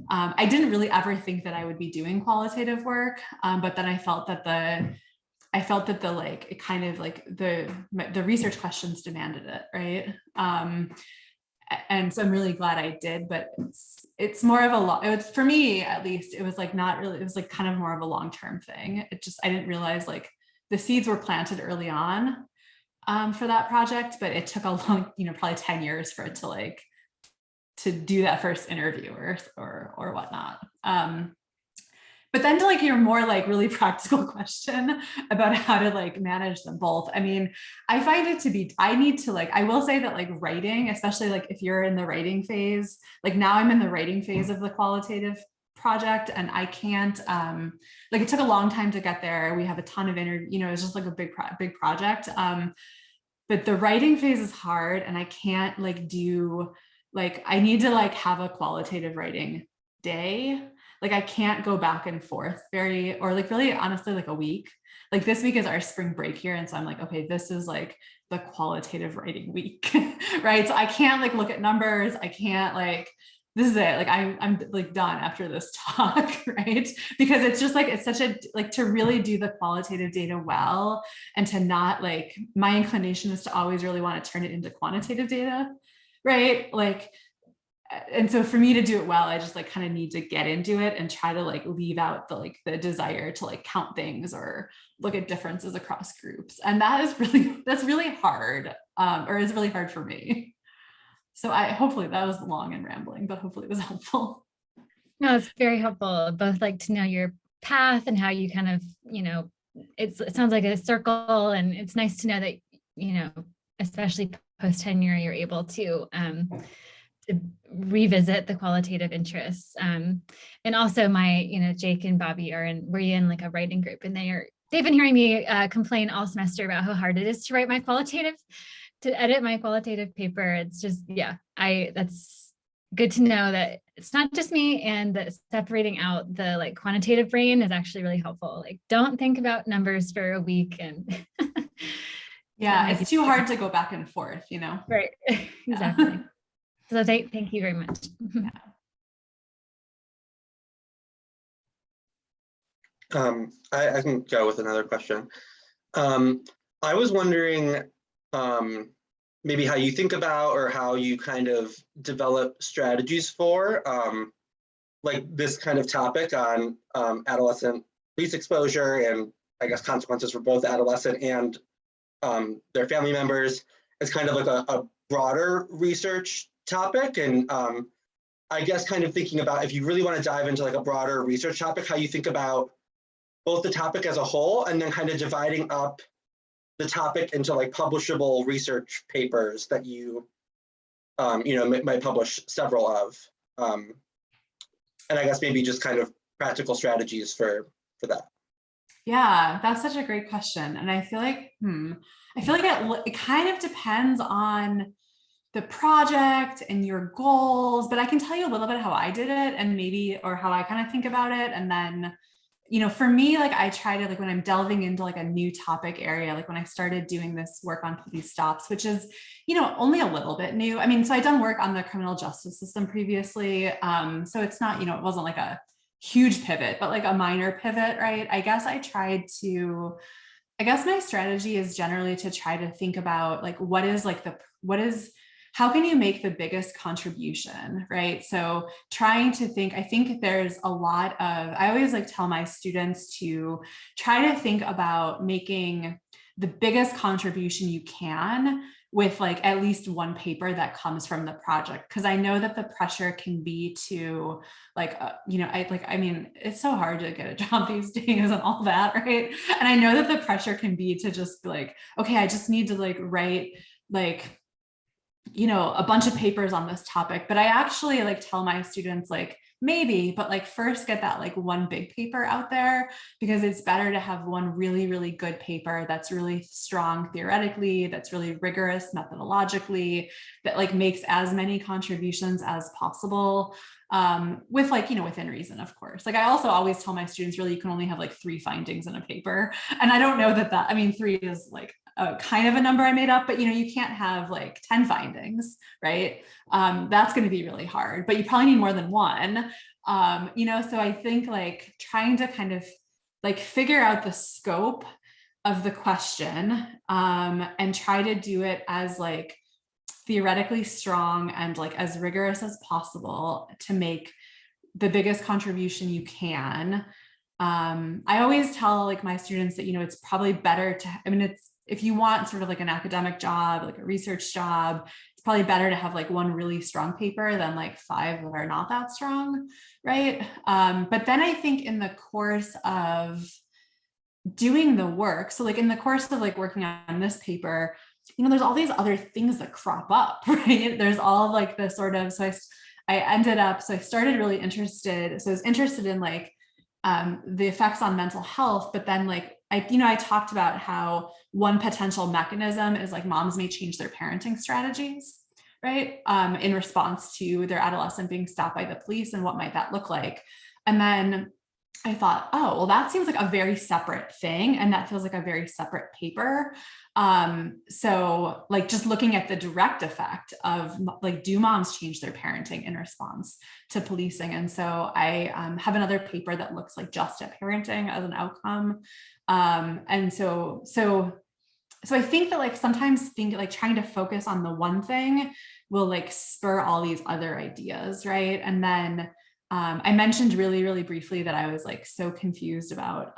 I didn't really ever think that I would be doing qualitative work. But then I felt that it kind of the research questions demanded it, right? And so I'm really glad I did, but it's more of it was, for me at least, it was not really, it was kind of more of a long-term thing. I didn't realize the seeds were planted early on for that project, but it took a long, probably 10 years for it to do that first interview or whatnot. But then to your more really practical question about how to manage them both. I mean, I find it to be, I need to I will say that writing, especially if you're in the writing phase, now I'm in the writing phase of the qualitative project and I can't, it took a long time to get there. We have a ton of it's just a big project. But the writing phase is hard and I can't do, I need to have a qualitative writing day. I can't go back and forth really honestly, a week. This week is our spring break here. And so I'm okay, this is the qualitative writing week, right? So I can't look at numbers. I can't this is it. I'm done after this talk, right? Because it's just it's such a, to really do the qualitative data well and to not my inclination is to always really want to turn it into quantitative data, right? And so for me to do it well, I just kind of need to get into it and try to leave out the desire to count things or look at differences across groups. And that's really hard, or is really hard for me. So hopefully that was long and rambling, but hopefully it was helpful. No, it's very helpful, both to know your path and how you kind of, it sounds like a circle, and it's nice to know that, especially post tenure, you're able to revisit the qualitative interests. And also Jake and Bobby were in a writing group, and they've been hearing me complain all semester about how hard it is to edit my qualitative paper. It's just, that's good to know that it's not just me, and that separating out the quantitative brain is actually really helpful. Don't think about numbers for a week and yeah, it's too hard to go back and forth, Right, exactly. So thank you very much. Yeah. I can go with another question. I was wondering maybe how you think about or how you kind of develop strategies for this kind of topic on adolescent police exposure and I guess consequences for both adolescent and their family members as kind of a broader research topic. And I guess kind of thinking about if you really want to dive into a broader research topic, how you think about both the topic as a whole and then kind of dividing up the topic into like publishable research papers that you, might publish several of. And I guess maybe just kind of practical strategies for that. Yeah, that's such a great question. And I feel like, it kind of depends on the project and your goals, but I can tell you a little bit how I did it and maybe, or how I kind of think about it. And then, for me, like I try to, like when I'm delving into like a new topic area, like when I started doing this work on police stops, which is, only a little bit new. I mean, so I'd done work on the criminal justice system previously. So it's not, it wasn't like a huge pivot, but like a minor pivot, right? I guess my strategy is generally to try to think about like, how can you make the biggest contribution, right? So trying to think, I think there's a lot of, I always like tell my students to try to think about making the biggest contribution you can with like at least one paper that comes from the project. Cause I know that the pressure can be to like, it's so hard to get a job these days and all that, right? And I know that the pressure can be to just be like, okay, I just need to like write like, a bunch of papers on this topic, but I actually like tell my students like, maybe, but like first get that like one big paper out there, because it's better to have one really, really good paper that's really strong theoretically, that's really rigorous methodologically, that like makes as many contributions as possible, with like, within reason, of course. Like I also always tell my students, really, you can only have like 3 findings in a paper. And I don't know that, 3 is like kind of a number I made up, but you can't have like 10 findings, right? That's going to be really hard, but you probably need more than one. So I think like trying to kind of like figure out the scope of the question, and try to do it as like theoretically strong and like as rigorous as possible to make the biggest contribution you can. I always tell like my students that, it's probably better to, if you want sort of like an academic job, like a research job, it's probably better to have like one really strong paper than like 5 that are not that strong, right? But then I think in the course of doing the work, so like in the course of like working on this paper, there's all these other things that crop up, right? There's all like the sort of, so I started really interested. So I was interested in like the effects on mental health, but then like, I talked about how one potential mechanism is like moms may change their parenting strategies, right? In response to their adolescent being stopped by the police, and what might that look like? And then I thought, oh, well, that seems like a very separate thing. And that feels like a very separate paper. So like just looking at the direct effect of like, do moms change their parenting in response to policing? And so I have another paper that looks like just at parenting as an outcome. And so I think that like sometimes trying to focus on the one thing will like spur all these other ideas, right? And then I mentioned really, really briefly that I was like so confused about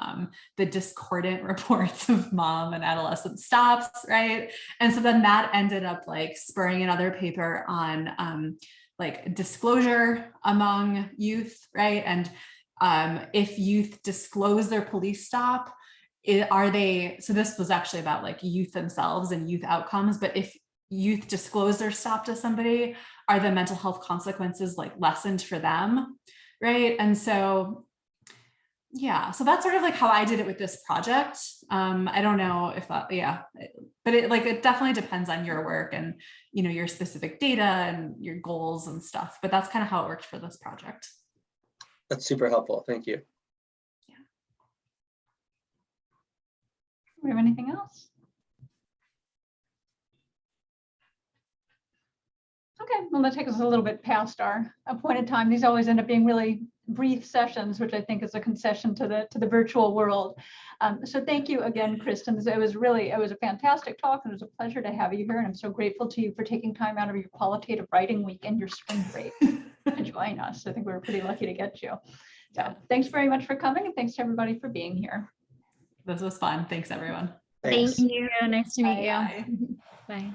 the discordant reports of mom and adolescent stops, right? And so then that ended up like spurring another paper on like disclosure among youth, right? And if youth disclose their police stop, so this was actually about like youth themselves and youth outcomes, but if youth disclose their stop to somebody, are the mental health consequences like lessened for them, right? And so, yeah, so that's sort of like how I did it with this project. I don't know if that, but it definitely depends on your work and, your specific data and your goals and stuff, but that's kind of how it worked for this project. That's super helpful. Thank you. Do we have anything else? Okay, well, that takes us a little bit past our appointed time. These always end up being really brief sessions, which I think is a concession to the virtual world. So thank you again, Kristin. It was a fantastic talk, and it was a pleasure to have you here. And I'm so grateful to you for taking time out of your qualitative writing week and your spring break to join us. I think we were pretty lucky to get you. So thanks very much for coming, and thanks to everybody for being here. This was fun. Thanks, everyone. Thanks. Thank you. Nice to meet you. Bye. Bye.